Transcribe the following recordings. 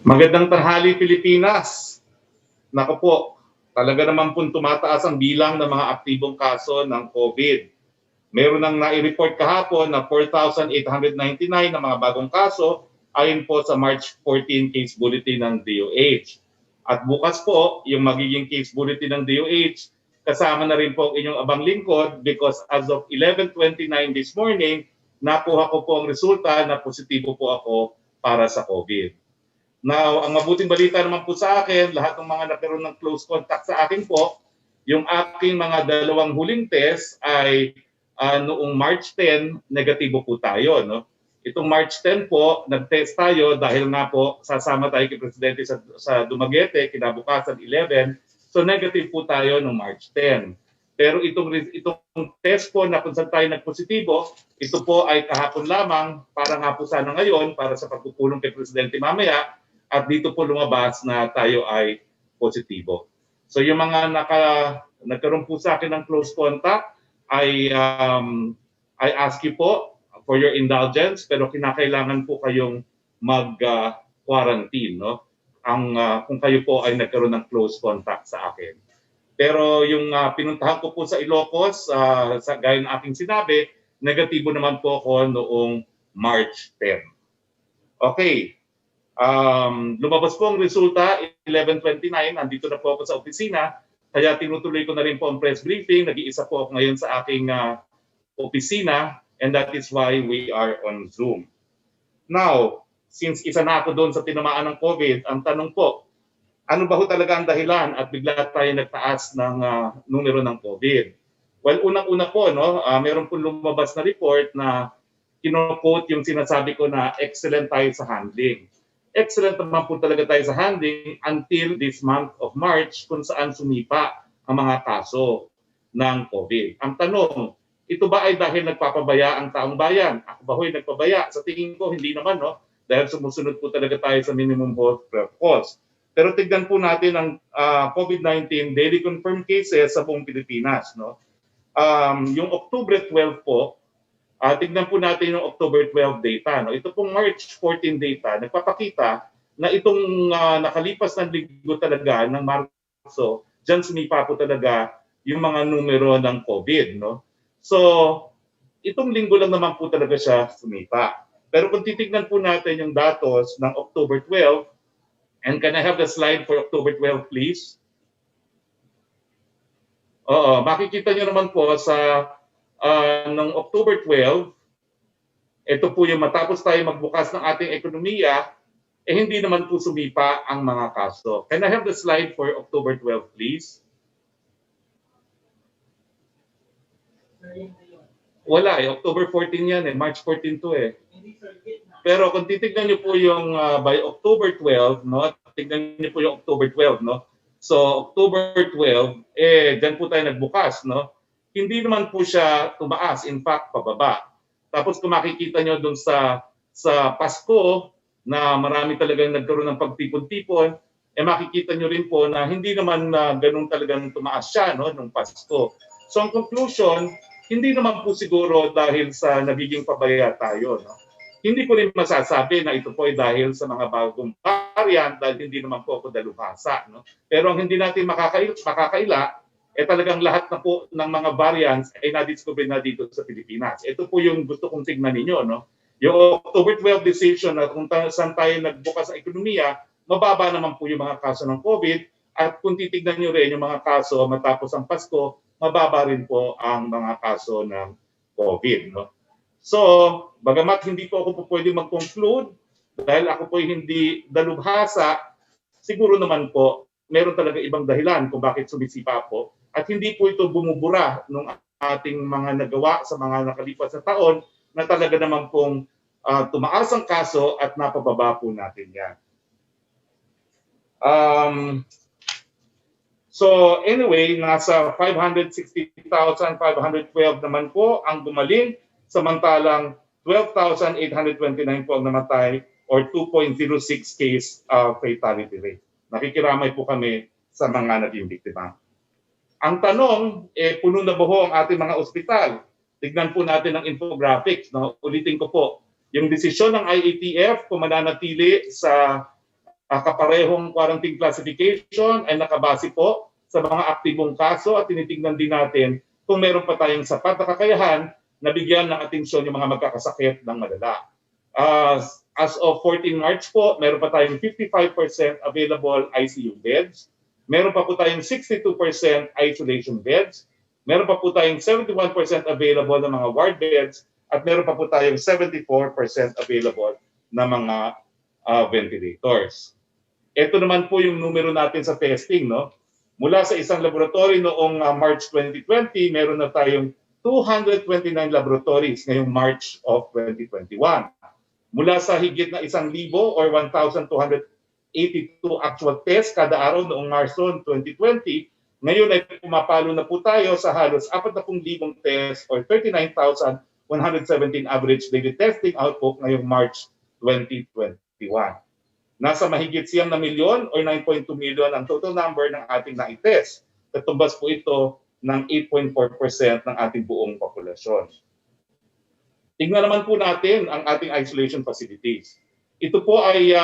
Magandang tanghali, Pilipinas. Naku po, talaga naman po tumataas ang bilang ng mga aktibong kaso ng COVID. Meron nang nai-report kahapon na 4,899 na mga bagong kaso ayon po sa March 14 case bulletin ng DOH. At bukas po, yung magiging case bulletin ng DOH, kasama na rin po ang inyong abang lingkod because as of 11:29 this morning, nakuha ko po ang resulta na positibo po ako para sa COVID. Now, ang mabuting balita naman po sa akin, lahat ng mga nagkaroon ng close contact sa akin po, yung aking mga dalawang huling test ay noong March 10, negatibo po tayo. No? Itong March 10 po, nag-test tayo dahil nga po sasama tayo kay Presidente sa Dumaguete, kinabukasan 11. So negative po tayo noong March 10. Pero itong test po na kung saan tayo nagpositibo, ito po ay kahapon lamang, para nga po sana ngayon, para sa pagpupulong kay Presidente mamaya, at dito po lumabas na tayo ay positibo. So yung mga nagkaroon po sa akin ng close contact, I ask you po for your indulgence, pero kinakailangan po kayong mag-quarantine, no? Kung kayo po ay nagkaroon ng close contact sa akin. Pero yung pinuntahan ko po sa Ilocos, gaya ng aking sinabi, negatibo naman po ako noong March 10. Okay. Lumabas po ang resulta, 11:29, nandito na po ako sa opisina, kaya tinutuloy ko na rin po ang press briefing. Nag-iisa po ako ngayon sa aking opisina, and that is why we are on Zoom. Now, since isa na ako doon sa tinamaan ng COVID, ang tanong po, ano ba ho talaga ang dahilan at bigla tayo nagtaas ng numero ng COVID? Well, unang-una po, no, meron po lumabas na report na kino-quote yung sinasabi ko na excellent tayo sa handling. Excellent naman po talaga tayo sa handling until this month of March kung saan sumipa ang mga kaso ng COVID. Ang tanong, ito ba ay dahil nagpapabaya ang taong bayan? Ako ba ho'y nagpabaya? Sa tingin ko, hindi naman, no? Dahil sumusunod po talaga tayo sa minimum health cost. Pero tignan po natin ang COVID-19 daily confirmed cases sa buong Pilipinas, no? Yung October 12 po, tignan po natin yung October 12 data. No? Ito pong March 14 data, nagpapakita na itong nakalipas na linggo talaga ng Marso, dyan sumipa po talaga yung mga numero ng COVID. No? So, itong linggo lang naman po talaga siya sumipa. Pero kung titignan po natin yung datos ng October 12, and can I have the slide for October 12, please? Oo, makikita nyo naman po sa noong October 12, ito po yung matapos tayo magbukas ng ating ekonomiya, hindi naman po sumipa ang mga kaso. Can I have the slide for October 12, please? Wala October 14 yan March 14 to Pero kung titignan nyo po yung by October 12, no? Tignan nyo po yung October 12, no? So October 12, dyan po tayo nagbukas, no? Hindi naman po siya tumaas, in fact, pababa. Tapos kung makikita nyo dun sa Pasko, na marami talagang nagkaroon ng pagtipon-tipon, makikita nyo rin po na hindi naman ganun talagang tumaas siya, no, nung Pasko. So ang conclusion, hindi naman po siguro dahil sa nagiging pabaya tayo. No? Hindi ko rin masasabi na ito po ay dahil sa mga bagong variant dahil hindi naman po ako dalubhasa. No? Pero ang hindi natin makakaila, talagang lahat na po ng mga variants ay na-discover na dito sa Pilipinas. Ito po yung gusto kong tignan ninyo. No? Yung October 12 decision na kung saan tayo nagbukas ang ekonomiya, mababa naman po yung mga kaso ng COVID. At kung titignan nyo rin yung mga kaso matapos ang Pasko, mababa rin po ang mga kaso ng COVID. No? So, bagamat hindi po ako po pwede mag-conclude dahil ako po hindi dalubhasa, siguro naman po meron talaga ibang dahilan kung bakit sumisipa po. At hindi po ito bumubura ng ating mga nagawa sa mga nakalipas na taon na talaga naman pong tumaas ang kaso at napababa po natin yan. So anyway, nasa 560,512 naman po ang gumaling, samantalang 12,829 po ang namatay or 2.06 case fatality rate. Nakikiramay po kami sa mga naging biktima. Ang tanong, puno na ba ho ang ating mga ospital? Tignan po natin ang infographics. No? Ulitin ko po, yung desisyon ng IATF kung mananatili sa kaparehong quarantine classification ay nakabase po sa mga aktibong kaso at tinitingnan din natin kung meron pa tayong sapat na kakayahan na bigyan ng atensyon yung mga magkakasakit ng malala. As of 14 March po, meron pa tayong 55% available ICU beds. Meron pa po tayong 62% isolation beds. Meron pa po tayong 71% available na mga ward beds. At meron pa po tayong 74% available na mga ventilators. Ito naman po yung numero natin sa testing, no? Mula sa isang laboratory noong March 2020, meron na tayong 229 laboratories ngayong March of 2021. Mula sa higit na 1,000 or 1,282 actual tests kada araw noong Marso 2020, ngayon ay pumapalo na po tayo sa halos 40,000 tests or 39,117 average daily testing output ngayong March 2021. Nasa mahigit 9 na milyon or 9.2 million ang total number ng ating na-test. Katumbas po ito ng 8.4% ng ating buong populasyon. Tingnan naman po natin ang ating isolation facilities. Ito po ay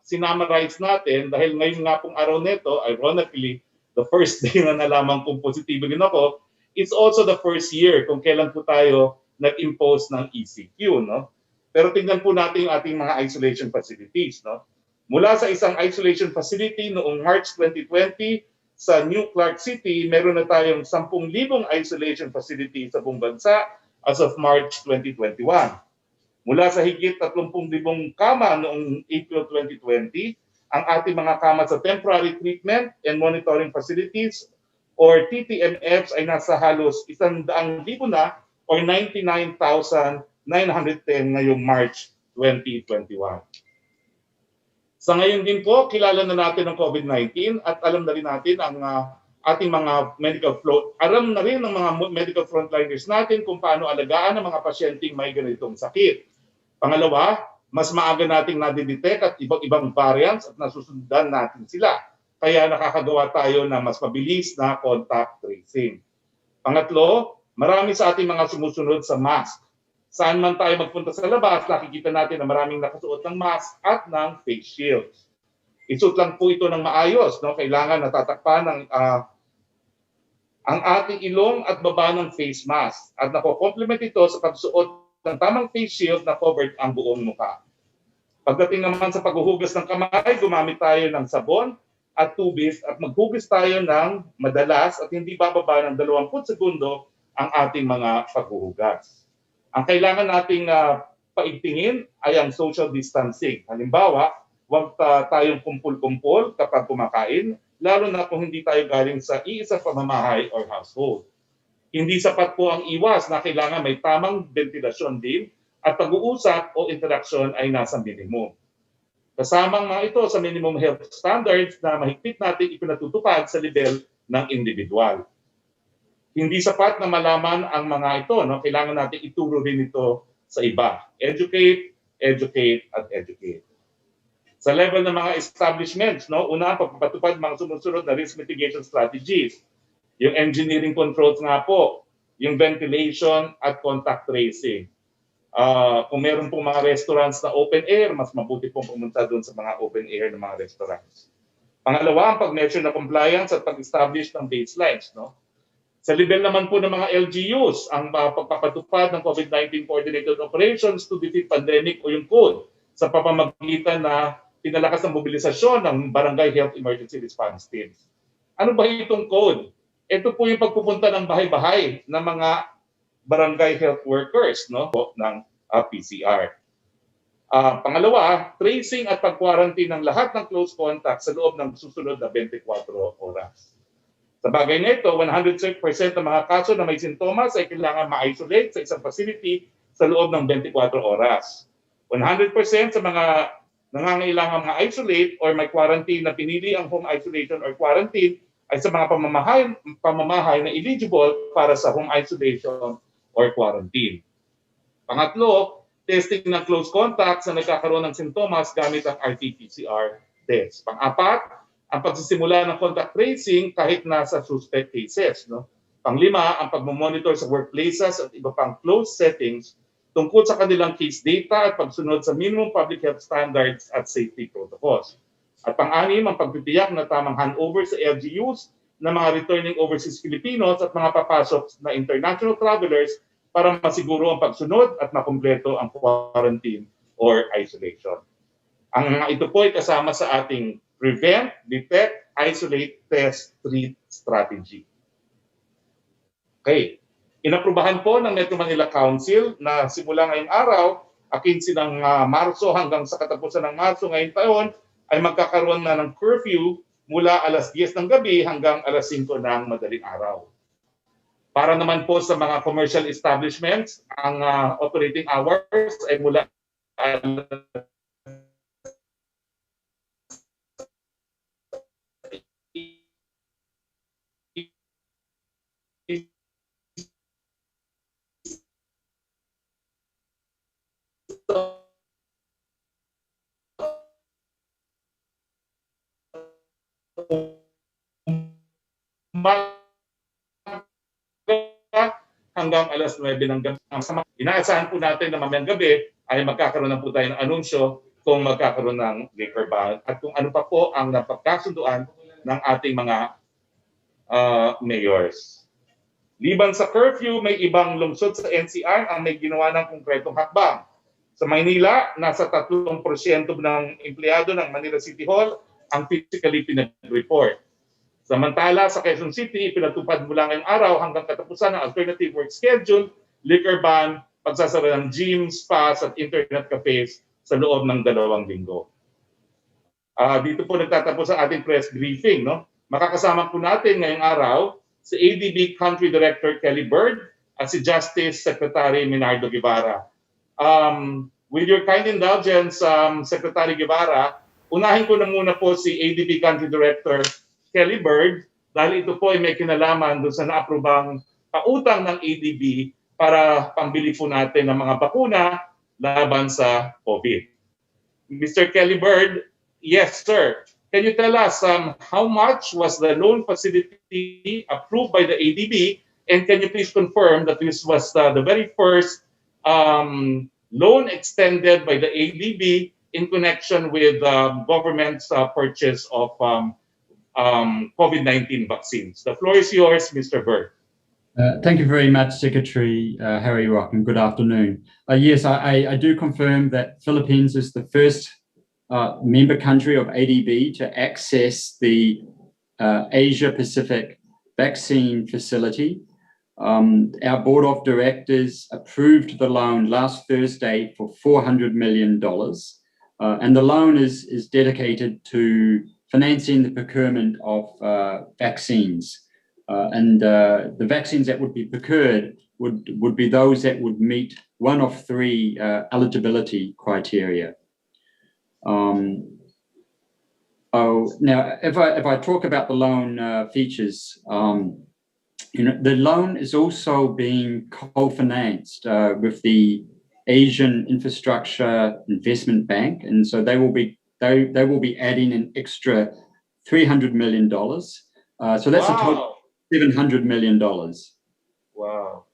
sinamarize natin dahil ngayon nga pong araw nito, ironically, the first day na nalaman kung positibo din ako, it's also the first year kung kailan po tayo nag-impose ng ECQ. No? Pero tingnan po natin yung ating mga isolation facilities. No? Mula sa isang isolation facility noong March 2020 sa New Clark City, meron na tayong 10,000 isolation facility sa buong bansa as of March 2021. Mula sa higit 30,000 kama noong April 2020, ang ating mga kama sa temporary treatment and monitoring facilities or TTMFs ay nasa halos 100,000 na or 99,910 ngayong March 2021. Sa ngayon din po, kilala na natin ang COVID-19 at alam na rin natin ang ating mga medical flow. Alam na rin ng mga medical frontliners natin kung paano alagaan ang mga pasyenteng may ganitong sakit. Pangalawa, mas maaga nating nadidetect at ibang variants at nasusundan natin sila. Kaya nakakagawa tayo ng mas mabilis na contact tracing. Pangatlo, marami sa ating mga sumusunod sa mask. Saan man tayo magpunta sa labas, nakikita natin na maraming nakasuot ng mask at ng face shields. Isuot lang po ito ng maayos. No? Kailangan natatakpan ng ang ating ilong at baba ng face mask. At nakokomplement ito sa pagsuot ng tamang face shield na covered ang buong mukha. Pagdating naman sa paghuhugas ng kamay, gumamit tayo ng sabon at tubig at maghugas tayo ng madalas at hindi bababa ng 20 segundo ang ating mga paghuhugas. Ang kailangan nating paigtingin ay ang social distancing. Halimbawa, huwag tayong kumpul-kumpul kapag kumakain, lalo na kung hindi tayo galing sa iisang pamamahay or household. Hindi sapat po ang iwas na kailangan may tamang ventilasyon din at pag-uusap o interaksyon ay nasa minimum. Kasamang mga ito sa minimum health standards na mahigpit natin ipinatutupad sa level ng individual. Hindi sapat na malaman ang mga ito. No? Kailangan natin ituro rin ito sa iba. Educate, educate, at educate. Sa level ng mga establishments, no? Una, pagpapatupad mga sumusunod na risk mitigation strategies. Yung engineering controls nga po, yung ventilation at contact tracing. Kung meron pong mga restaurants na open air, mas mabuti pong pumunta doon sa mga open air ng mga restaurants. Pangalawa, ang pag-measure na compliance at pag-establish ng baselines. No? Sa level naman po ng mga LGUs, ang pagpapatupad ng COVID-19 Coordinated Operations to Defeat Pandemic o yung CODE sa pamamagitan na pinalakas ng mobilisasyon ng Barangay Health Emergency Response Teams. Ano ba itong CODE? Ito po yung pagpupunta ng bahay-bahay ng mga barangay health workers no, ng PCR. Pangalawa, tracing at pag-quarantine ng lahat ng close contacts sa loob ng susunod na 24 oras. Sa bagay nito, 100% ng mga kaso na may sintomas ay kailangan ma-isolate sa isang facility sa loob ng 24 oras. 100% sa mga nangangailangan ma-isolate or may quarantine na pinili ang home isolation or quarantine ay sa mga pamamahay na eligible para sa home isolation or quarantine. Pangatlo, testing ng close contacts na nagkakaroon ng sintomas gamit ang RT-PCR test. Pang-apat, ang pagsisimula ng contact tracing kahit nasa suspect cases. No? Panglima, ang pagmamonitor sa workplaces at iba pang closed settings tungkol sa kanilang case data at pagsunod sa minimum public health standards at safety protocols. At pang-anim, ang pagtitiyak na tamang handover sa LGUs ng mga returning overseas Filipinos at mga papasok na international travelers para masiguro ang pagsunod at makumpleto ang quarantine or isolation. Ang ito po ay kasama sa ating prevent, detect, isolate, test, treat strategy. Okay. Inaprubahan po ng Metro Manila Council na simula ngayong araw, 15 ng Marso hanggang sa katapusan ng Marso ngayong taon, ay magkakaroon na ng curfew mula alas 10 ng gabi hanggang alas 5 ng madaling araw. Para naman po sa mga commercial establishments, ang operating hours ay mula hanggang alas 9 ng gabi. Inaasahan po natin na mamayang gabi ay magkakaroon na po tayo ng anunsyo kung magkakaroon ng liquor ban at kung ano pa po ang napagkasunduan ng ating mga mayors. Liban sa curfew, may ibang lungsod sa NCR ang may ginawa ng konkretong hakbang. Sa Maynila, nasa 3% ng empleyado ng Manila City Hall ang physically pinag-report. Samantala, sa Quezon City, pinatupad mula ngayong araw hanggang katapusan ng alternative work schedule, liquor ban, pagsasara ng gyms, spas at internet cafes sa loob ng 2 linggo. Dito po nagtatapos ang ating press briefing. No? Makakasama po natin ngayong araw si ADB Country Director Kelly Bird at si Justice Secretary Minardo Guevara. With your kind indulgence, Secretary Guevara, unahin ko na muna po si ADB Country Director Kelly Bird dahil ito po ay may kinalaman doon sa naaprobang pautang ng ADB para pambili po natin ng mga bakuna laban sa COVID. Mr. Kelly Bird, yes sir. Can you tell us how much was the loan facility approved by the ADB, and can you please confirm that this was the very first loan extended by the ADB in connection with government's purchase of COVID-19 vaccines? The floor is yours, Mr. Bird. Thank you very much, Secretary Harry Roque, and good afternoon. Yes, I do confirm that Philippines is the first member country of ADB to access the Asia Pacific vaccine facility. Our board of directors approved the loan last Thursday for $400 million, and the loan is dedicated to financing the procurement of vaccines. And the vaccines that would be procured would be those that would meet one of 3 eligibility criteria. Now, if I talk about the loan features, the loan is also being co-financed with the Asian Infrastructure Investment Bank, and so they will be adding an extra $300 million. So that's a total of $700 million. Wow.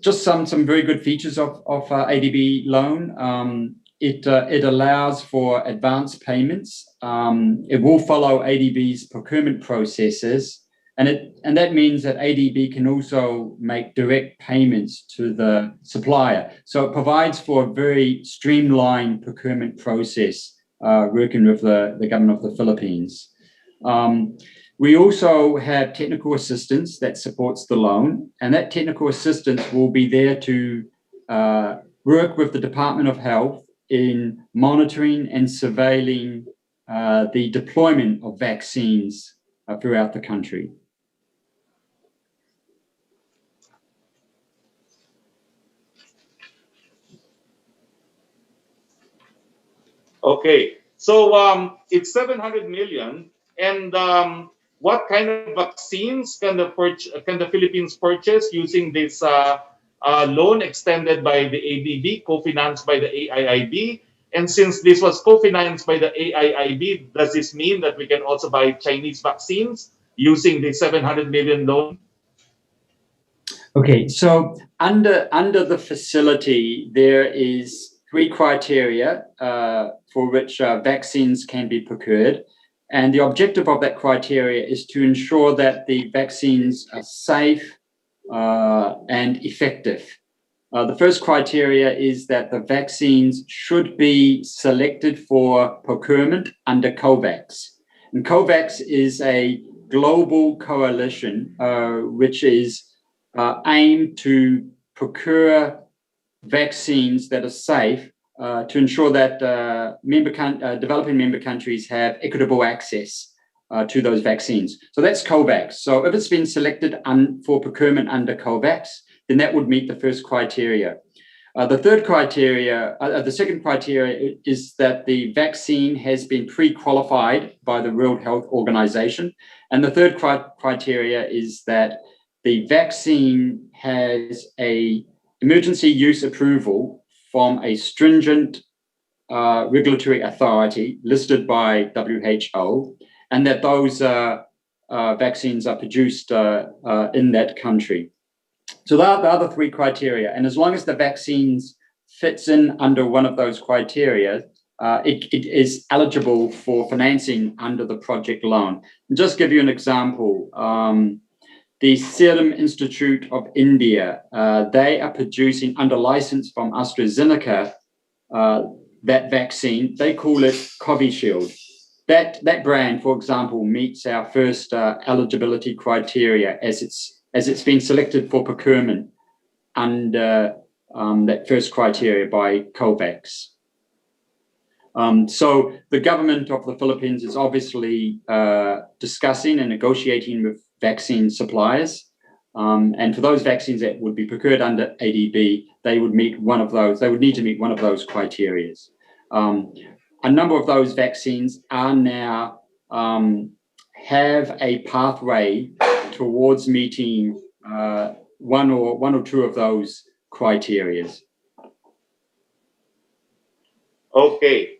Just some very good features of ADB loan. It allows for advance payments. It will follow ADB's procurement processes, and that means that ADB can also make direct payments to the supplier. So it provides for a very streamlined procurement process working with the government of the Philippines. We also have technical assistance that supports the loan, and that technical assistance will be there to work with the Department of Health in monitoring and surveilling the deployment of vaccines throughout the country. Okay, so it's 700 million, and what kind of vaccines can the Philippines purchase using this loan extended by the ADB, co-financed by the AIIB? And since this was co-financed by the AIIB, does this mean that we can also buy Chinese vaccines using the 700 million loan? Okay, so under the facility, there is three criteria for which vaccines can be procured. And the objective of that criteria is to ensure that the vaccines are safe and effective. The first criteria is that the vaccines should be selected for procurement under COVAX. And COVAX is a global coalition which is aimed to procure vaccines that are safe to ensure that developing member countries have equitable access to those vaccines. So that's COVAX. So if it's been selected for procurement under COVAX, then that would meet the first criteria. The second criteria is that the vaccine has been pre-qualified by the World Health Organization. And the third criteria is that the vaccine has a emergency use approval from a stringent regulatory authority listed by WHO, and that those vaccines are produced in that country. So there are the other three criteria, and as long as the vaccines fits in under one of those criteria, it is eligible for financing under the project loan. And just give you an example, the Serum Institute of India, they are producing under license from AstraZeneca that vaccine. They call it Covishield. That brand, for example, meets our first eligibility criteria as it's been selected for procurement under that first criteria by COVAX. So the government of the Philippines is obviously discussing and negotiating with vaccine suppliers. And for those vaccines that would be procured under ADB, they would need to meet one of those criteria. A number of those vaccines are now have a pathway towards meeting one or two of those criteria. Okay.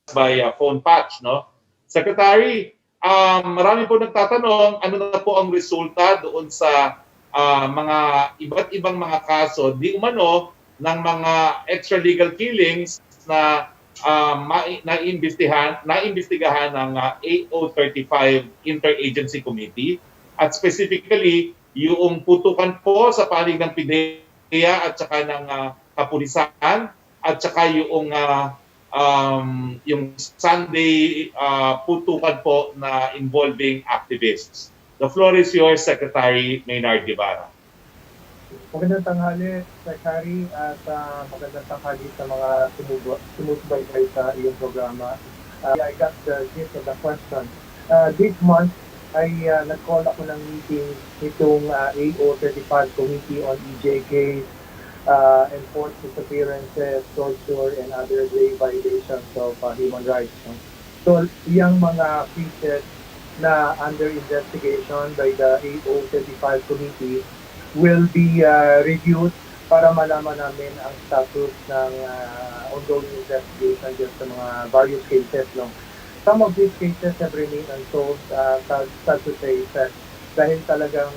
By phone patch, no? Secretary, marami po nagtatanong ano na po ang resulta doon sa mga iba't ibang mga kaso di umano ng mga extralegal killings na naimbestigahan ng AO35 Interagency Committee, at specifically yung putukan po sa panig ng PIDEA at saka ng kapulisan at saka yung Sunday putukan po na involving activists. The floor is yours, Secretary Maynard Guevara. Magandang tanghali, Secretary, at magandang tanghali sa mga sumusubaybay sa iyong programa. I got the gist of the question. This month, ay nag-call ako ng meeting itong AO35 Committee on EJK, enforced disappearances, torture, and other grave violations of human rights. So, iyang mga cases na under investigation by the AO35 Committee will be reviewed para malaman namin ang status ng ongoing investigation dyan sa mga various cases. No? Some of these cases have remained unsolved, sad to say, dahil talagang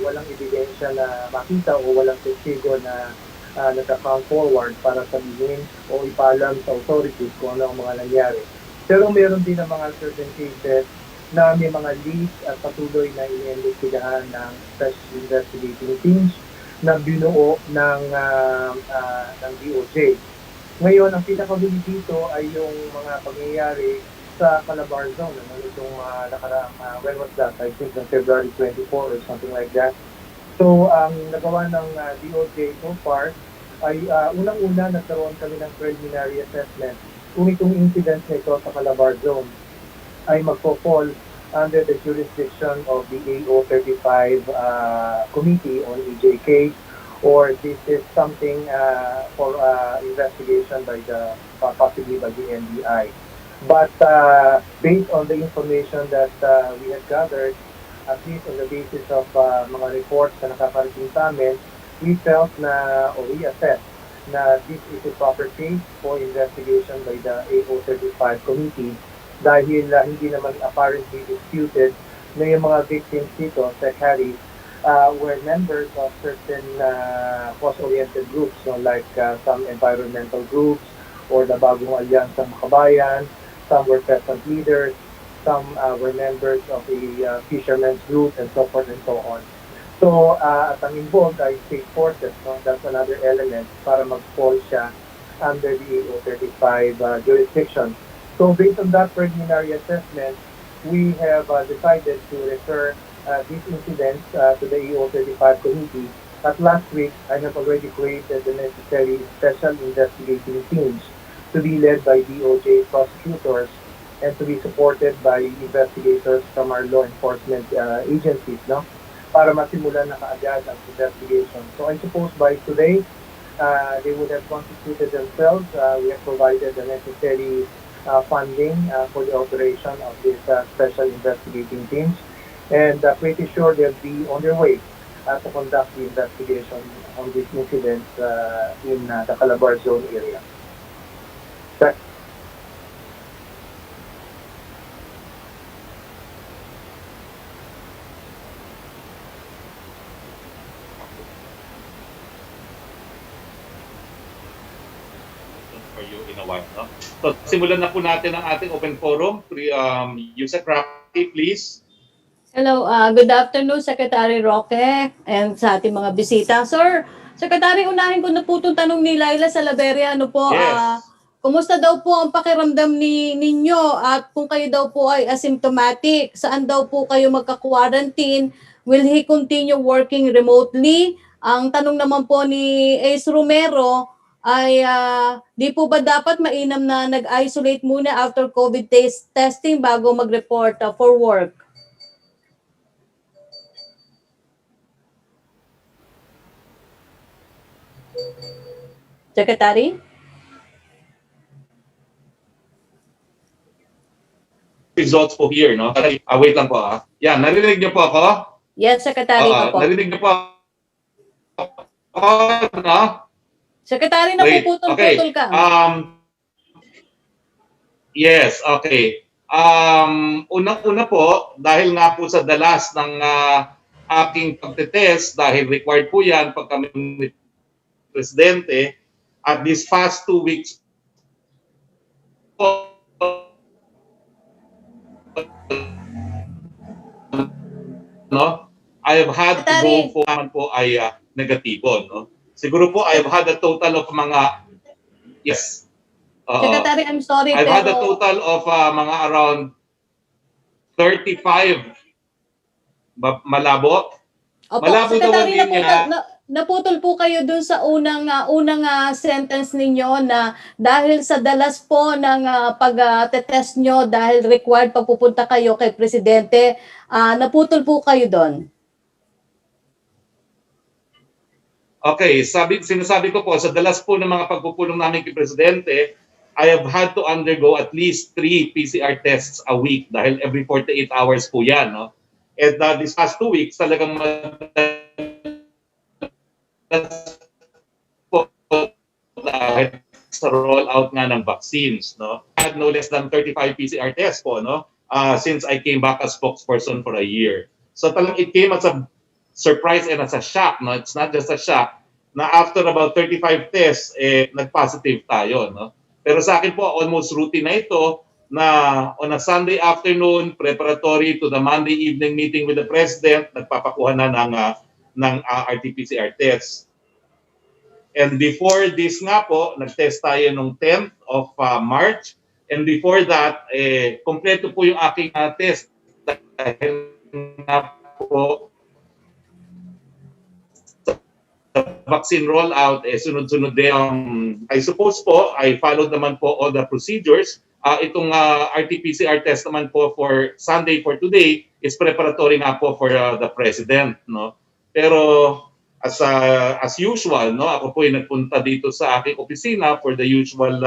walang ebidensya na makita o walang testigo na nagka-come forward para sabihin o ipalam sa authorities kung ano ang mga nangyari. Pero meron din ang mga certain cases na may mga leads at patuloy na iniimbestigahan ng special investigating teams na binuo ng DOJ. Ngayon, ang pinakabili dito ay yung mga pangyayari sa Calabar Zone. Itong nakaraang, when was that? I think on February 24 or something like that. So, ang nagawa ng DOJ so far ay unang-una nagkaroon kami ng preliminary assessment kung itong incident na ito sa Calabar Zone ay magpo-fall under the jurisdiction of the AO35 Committee on EJK, or this is something for investigation by possibly by the NBI. But based on the information that we have gathered, at least on the basis of mga reports na nakakarating sa amin, we felt na, or we assessed na this is a proper case for investigation by the AO35 committee dahil hindi naman apparently disputed na yung mga victims dito, Secretary, were members of certain cause-oriented groups, no, like some environmental groups or the Bagong Alyansa Makabayan, some were peasant leaders, some were members of a fishermen's group, and so forth and so on. So, at ang involved ay state forces, no? That's another element para mag-fall siya under the AO35 jurisdiction. So, based on that preliminary assessment, we have decided to refer these incidents to the AO35 committee. At last week, I have already created the necessary special investigating teams to be led by DOJ prosecutors and to be supported by investigators from our law enforcement agencies, no? Para masimulan na kaagad ang investigation. So I suppose by today, they would have constituted themselves. We have provided the necessary funding for the operation of these special investigating teams. And pretty sure they'll be on their way to conduct the investigation on these incidents in the Calabar Zone area. For you in a while, no? So, simulan na po natin ang ating open forum. Yusek Roque, please. Hello, good afternoon, Secretary Roque, and sa ating mga bisita. Sir, Secretary, unahin ko na po itong tanong ni Laila Salaveria. Ano po, Yes. kumusta daw po ang pakiramdam ninyo at kung kayo daw po ay asymptomatic, saan daw po kayo magka-quarantine? Will he continue working remotely? Ang tanong naman po ni Ace Romero ay di po ba dapat mainam na nag-isolate muna after COVID testing bago mag-report for work? Secretary? Results po here, no? Wait lang po, ah. Yan, narinig niyo po ako? Yes, Secretary po. Narinig niyo po ako, no? Secretary, Wait, napuputol-putol ka. Yes, okay. Unang-una po, dahil nga po sa dalas ng aking pagtetest, dahil required po yan pag kami presidente, at these past 2 weeks po, no, I have had to go for naman po ay negatibo, no? Siguro po I have had a total of mga, yes. Secretary, I'm sorry, I've had a pero total of mga around 35 malabo. opo, Malabo daw ang Secretary, linya. naputol po kayo dun sa unang sentence ninyo na dahil sa dalas po ng pag-test nyo, dahil required pagpupunta kayo kay Presidente, naputol po kayo doon. Okay, sinasabi ko po, sa dalas po ng mga pagpupulong namin kay Presidente, I have had to undergo at least 3 PCR tests a week dahil every 48 hours po yan, no? And these past 2 weeks, talagang po dahil sa rollout nga ng vaccines, no? I had no less than 35 PCR tests po, no? Since I came back as spokesperson for a year. So talagang it came as a surprise and as a shock, no? It's not just a shock na after about 35 tests, nag-positive tayo, no? Pero sa akin po, almost routine na ito na on a Sunday afternoon, preparatory to the Monday evening meeting with the President, nagpapakuha na ng RT-PCR test. And before this nga po, nag-test tayo nung 10th of March. And before that, kompleto po yung aking test. Dahil nga po, vaccine rollout, sunod-sunod din. I suppose po, I followed naman po all the procedures. Itong RT-PCR test naman po for Sunday, for today, is preparatory nga po for the President, no? Pero as usual, no, ako po ay nagpunta dito sa aking opisina for the usual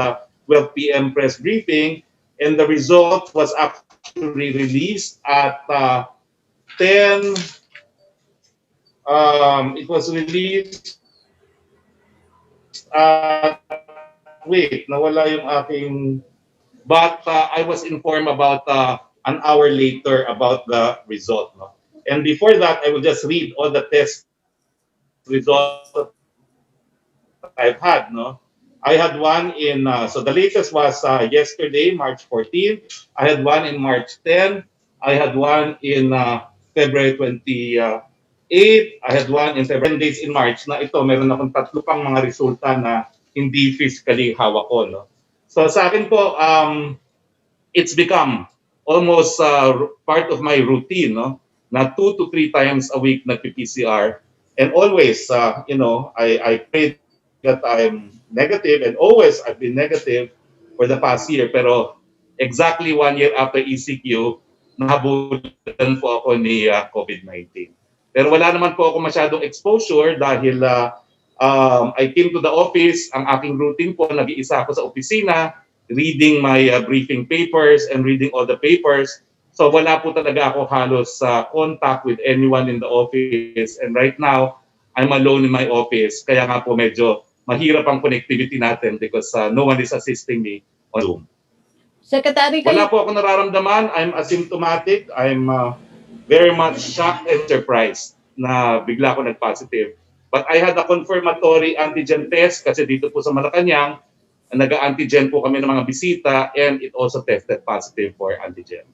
12 p.m. press briefing, and the result was actually released at 10. It was released wait, nawala yung aking, but I was informed about an hour later about the result. No? And before that, I will just read all the test results that I've had. No? I had one in, so the latest was yesterday, March 14th. I had one in March 10. I had one in February 28. I had one in February 10 days in March na ito, meron akong tatlo pang mga resulta na hindi physically hawak ko. No? So sa akin po, it's become almost part of my routine, no? Na 2 to 3 times a week nagpi-PCR. And always, I pray that I'm negative, and always I've been negative for the past year. Pero exactly 1 year after ECQ, nahabulan po ako ni COVID-19. Pero wala naman po ako masyadong exposure dahil I came to the office, ang aking routine po, nag-iisa ako sa opisina, reading my briefing papers and reading all the papers. So wala po talaga ako halos contact with anyone in the office. And right now, I'm alone in my office. Kaya nga po medyo mahirap ang connectivity natin because no one is assisting me on Zoom. Secretary, Wala po ako nararamdaman. I'm asymptomatic. I'm very much shocked and surprised na bigla ako nag-positive. But I had a confirmatory antigen test kasi dito po sa Malacanang, nag-antigen po kami ng mga bisita and it also tested positive for antigen.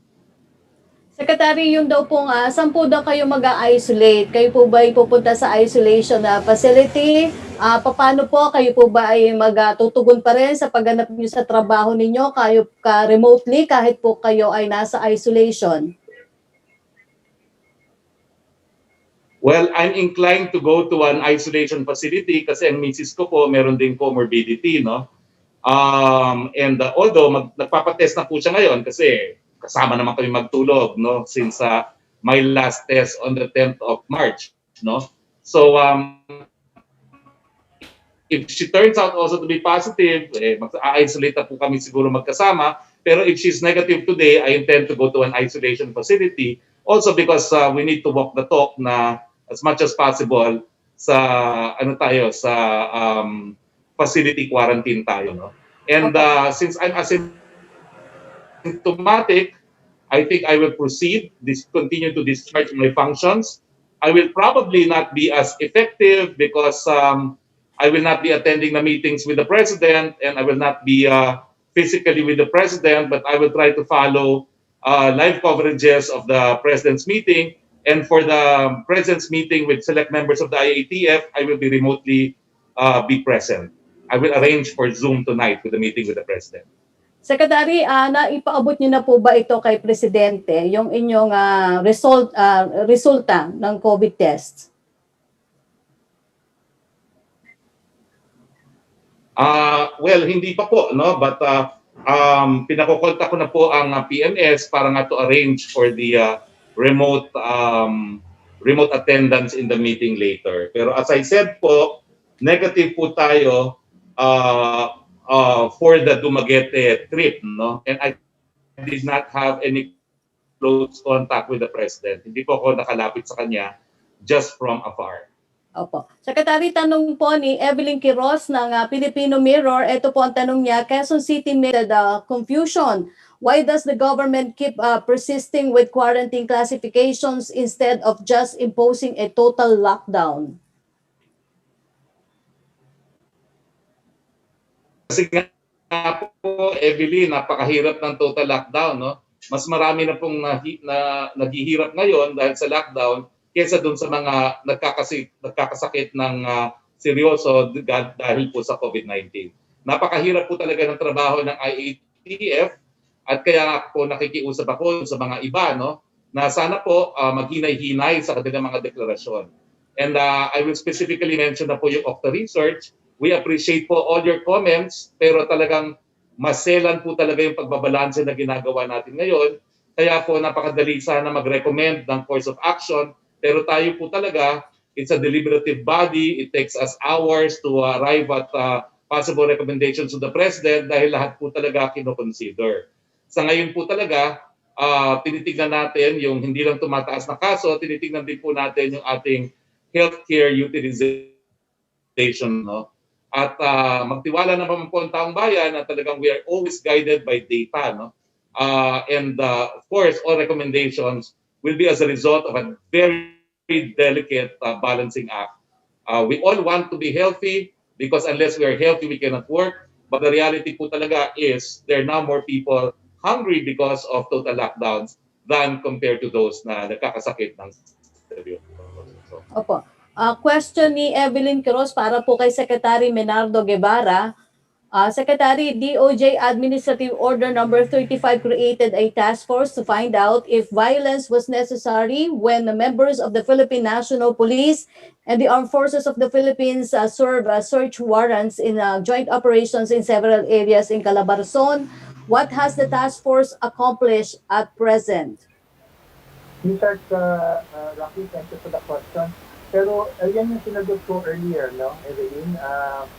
Secretary, yung daw pong, saan po daw kayo mag-isolate? Kayo po ba ay pupunta sa isolation facility? Paano po? Kayo po ba ay magtutugon pa rin sa pagganap niyo sa trabaho ninyo? Kayo remotely kahit po kayo ay nasa isolation? Well, I'm inclined to go to an isolation facility kasi ang misis ko po meron ding comorbidity, no? And although nagpapatest na po siya ngayon kasi kasama naman kami magtulog, no, since my last test on the 10th of March, no. So if she turns out also to be positive, mag-isolate na po kami siguro magkasama. Pero if she's negative today, I intend to go to an isolation facility also because we need to walk the talk na as much as possible sa facility quarantine tayo, no? And since I'm asymptomatic, I think I will continue to discharge my functions. I will probably not be as effective because I will not be attending the meetings with the president and I will not be physically with the president, but I will try to follow live coverages of the president's meeting. And for the president's meeting with select members of the IATF, I will be remotely be present. I will arrange for Zoom tonight with the meeting with the president. Secretary, naipaabot niyo na po ba ito kay Presidente, yung inyong resulta ng COVID test? Well, hindi pa po, no? But pinakokontak ko na po ang PMS para nga to arrange for the remote attendance in the meeting later. Pero as I said po, negative po tayo for the Dumaguete trip, no? And I did not have any close contact with the president. Hindi po ako nakalapit sa kanya, just from afar. Opo. Secretary, tanong po ni Evelyn Quiroz ng Filipino Mirror. Ito po ang tanong niya, Quezon City made confusion. Why does the government keep persisting with quarantine classifications instead of just imposing a total lockdown? Kasi nga po, Evelyn, napakahirap ng total lockdown, no? Mas marami na pong naghihirap ngayon dahil sa lockdown kesa dun sa mga nagkakasakit ng seryoso dahil po sa COVID-19. Napakahirap po talaga ng trabaho ng IATF at kaya po nakikiusap ako sa mga iba, no? Na sana po maghinay-hinay sa kanilang mga deklarasyon. And I will specifically mention na po yung Octa Research. We appreciate po all your comments, pero talagang maselan po talaga yung pagbabalanse na ginagawa natin ngayon. Kaya po napakadali sana mag-recommend ng course of action, pero tayo po talaga, it's a deliberative body. It takes us hours to arrive at possible recommendations to the President dahil lahat po talaga kinoconsider. Sa ngayon po talaga, tinitignan natin yung hindi lang tumataas na kaso, tinitignan din po natin yung ating healthcare utilization, no? At magtiwala naman po ang taong bayan na talagang we are always guided by data. No? Of course, all recommendations will be as a result of a very delicate balancing act. We all want to be healthy because unless we are healthy, we cannot work. But the reality po talaga is there are now more people hungry because of total lockdowns than compared to those na nagkakasakit ng seryoso. Opo. Question ni Evelyn Quiroz para po kay Secretary Menardo Guevara. Secretary, DOJ Administrative Order Number 35 created a task force to find out if violence was necessary when the members of the Philippine National Police and the Armed Forces of the Philippines serve search warrants in joint operations in several areas in Calabarzon. What has the task force accomplished at present? Research, Rocky, thank you for the question. Pero yan yung sinagot ko earlier, no, Evelyn,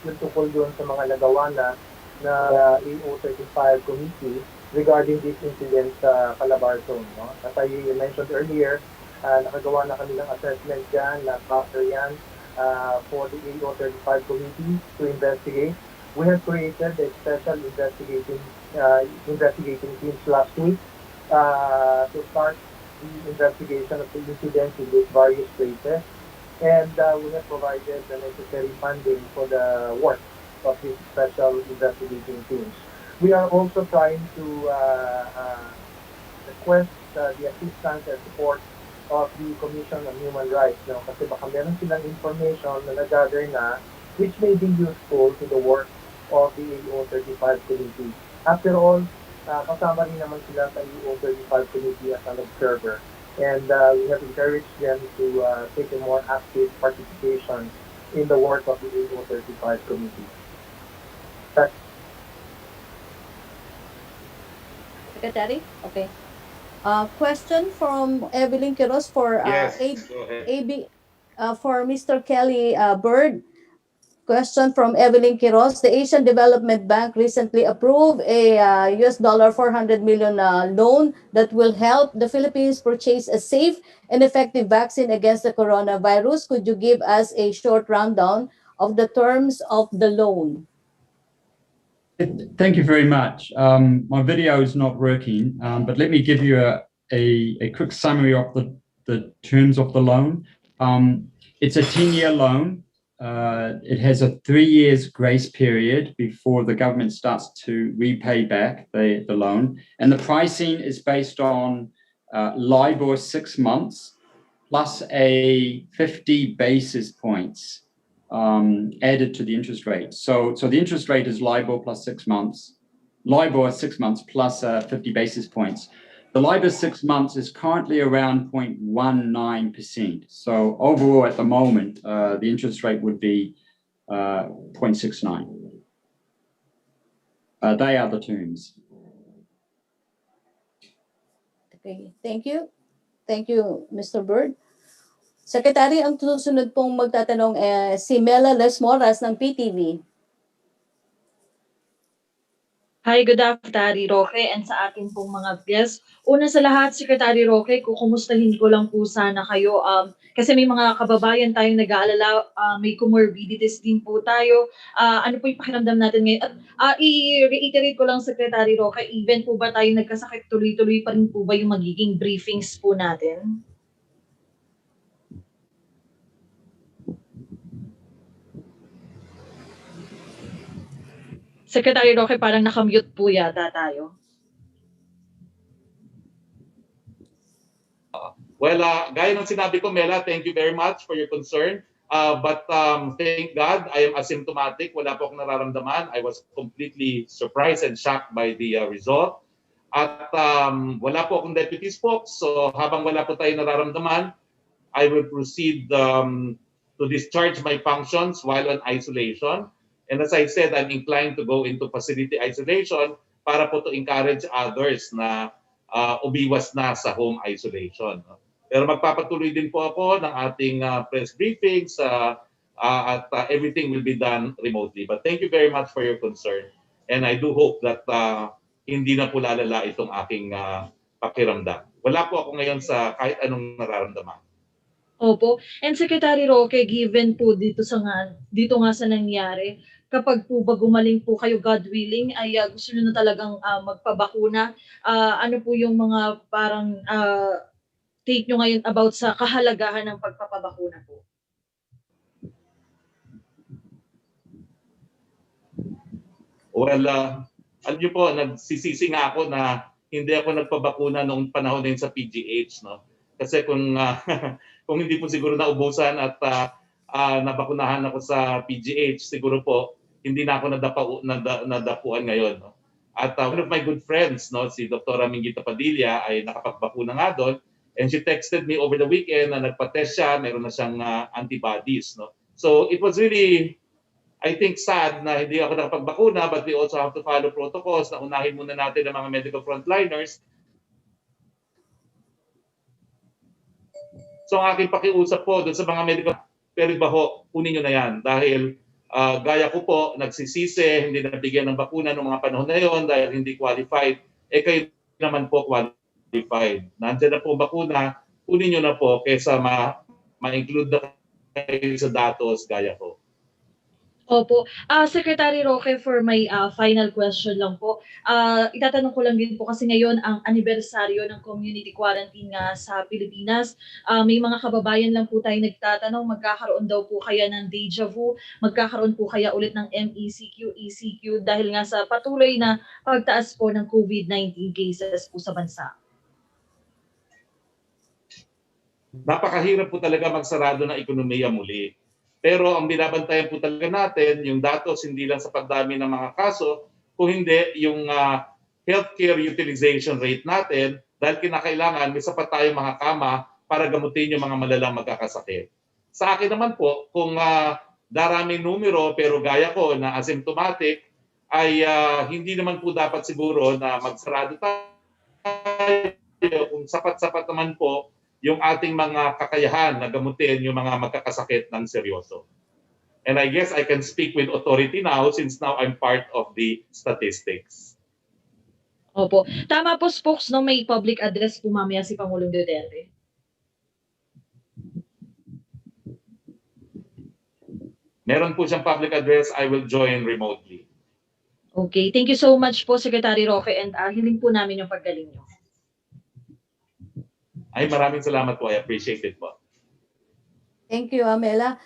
yung tungkol doon sa mga nagawa na AO35 committee regarding this incident sa Calabarzon. No? As I mentioned earlier, nakagawa na kami ng assessment dyan, na-factor yan for the AO35 committee to investigate. We have created a special investigating teams last week to start the investigation of the incidents in these various places, and we have provided the necessary funding for the work of these special investigating teams. We are also trying to request the assistance and support of the Commission on Human Rights, no? Kasi baka meron silang information na nag-gather na which may be useful to the work of the AO35 committee. After all, kasama rin naman sila sa AO35 committee as an observer. And we have encouraged them to take a more active participation in the work of the AO35 committee. Secretary? Okay. Question from Evelyn Quiroz for Yes, go ahead. for Mr. Kelly Bird. Question from Evelyn Quiroz. The Asian Development Bank recently approved a US dollar 400 million loan that will help the Philippines purchase a safe and effective vaccine against the coronavirus. Could you give us a short rundown of the terms of the loan? Thank you very much. My video is not working, but let me give you a quick summary of the terms of the loan. It's a 10-year loan. It has a 3 years grace period before the government starts to repay back the loan. And the pricing is based on LIBOR 6 months plus a 50 basis points added to the interest rate. So the interest rate is LIBOR plus 6 months. LIBOR 6 months plus 50 basis points. The LIBOR 6 months is currently around 0.19%. So overall, at the moment, the interest rate would be 0.69. They are the terms. Okay, thank you. Thank you, Mr. Bird. Secretary, ang susunod pong magtatanong si Mela Lesmoras ng PTV. Hi, good afternoon, Roque, and sa atin pong mga guests. Una sa lahat, Secretary Roque, kukumustahin ko lang po sana kayo kasi may mga kababayan tayong nag-aalala, may comorbidities din po tayo. Ano po yung pakiramdam natin ngayon? At i-reiterate ko lang, Secretary Roque, even po ba tayo nagkasakit, tuloy-tuloy pa rin po ba yung magiging briefings po natin? Secretary Roque, parang nakamute po yata tayo. Well, gaya ng sinabi ko, Mela, thank you very much for your concern. But thank God, I am asymptomatic. Wala po akong nararamdaman. I was completely surprised and shocked by the result. At wala po akong deputy spokes. So habang wala po tayo nararamdaman, I will proceed to discharge my functions while on isolation. And as I said, I'm inclined to go into facility isolation para po to encourage others na umiwas na sa home isolation. Pero magpapatuloy din po ako ng ating press briefings at everything will be done remotely. But thank you very much for your concern. And I do hope that hindi na po lalala itong aking pakiramdam. Wala po ako ngayon sa kahit anong nararamdaman. Opo. And Secretary Roque, given po dito nga sa nangyari, kapag po ba gumaling po kayo, God willing, ay gusto niyo na talagang magpabakuna? Ano po yung mga parang take nyo ngayon about sa kahalagahan ng pagpapabakuna po? Well, alam niyo po, nagsisisi nga ako na hindi ako nagpabakuna noong panahon na yun sa PGH, no? Kasi kung kung hindi po siguro naubusan at nabakunahan ako sa PGH, siguro po hindi na ako nadapuan ngayon, no? At one of my good friends, no, si Dr. Mingita Padilla ay nakapagbakuna nga doon, and she texted me over the weekend na nagpa-test siya, meron na siyang antibodies, no? So it was really, I think, sad na hindi ako nakapagbakuna, but we also have to follow protocols na unahin muna natin ang mga medical frontliners. So ang aking pakiusap po doon sa mga medical, pero baho, kunin nyo na yan. Dahil gaya ko po, nagsisisi, hindi nabigyan ng bakuna noong mga panahon na yon dahil hindi qualified. Eh kayo naman po qualified. Nandiyan na po bakuna, kunin nyo na po kaysa ma-include na kayo sa datos gaya ko. Opo. Secretary Roque, for my final question lang po. Itatanong ko lang din po kasi ngayon ang anibersaryo ng community quarantine nga sa Pilipinas. May mga kababayan lang po tayo nagtatanong, magkakaroon daw po kaya ng deja vu? Magkakaroon po kaya ulit ng MECQ, ECQ dahil nga sa patuloy na pagtaas po ng COVID-19 cases po sa bansa? Napakahirap po talaga magsarado ng ekonomiya muli. Pero ang binabantayan po talaga natin, yung datos hindi lang sa pagdami ng mga kaso, kung hindi yung healthcare utilization rate natin, dahil kinakailangan may sapat tayong mga kama para gamutin yung mga malalang magkakasakit. Sa akin naman po, kung daraming numero pero gaya ko na asymptomatic, ay hindi naman po dapat siguro na magsarado tayo kung sapat-sapat naman po yung ating mga kakayahan na gamutin yung mga magkakasakit ng seryoso. And I guess I can speak with authority now since now I'm part of the statistics. Opo. Tama po, spokes, no? May public address po mamaya si Pangulong Duterte. Meron po siyang public address, I will join remotely. Okay. Thank you so much po, Secretary Roque, and hiling po namin yung paggaling nyo. Ay, maraming salamat po. I appreciate it po. Thank you, Amela.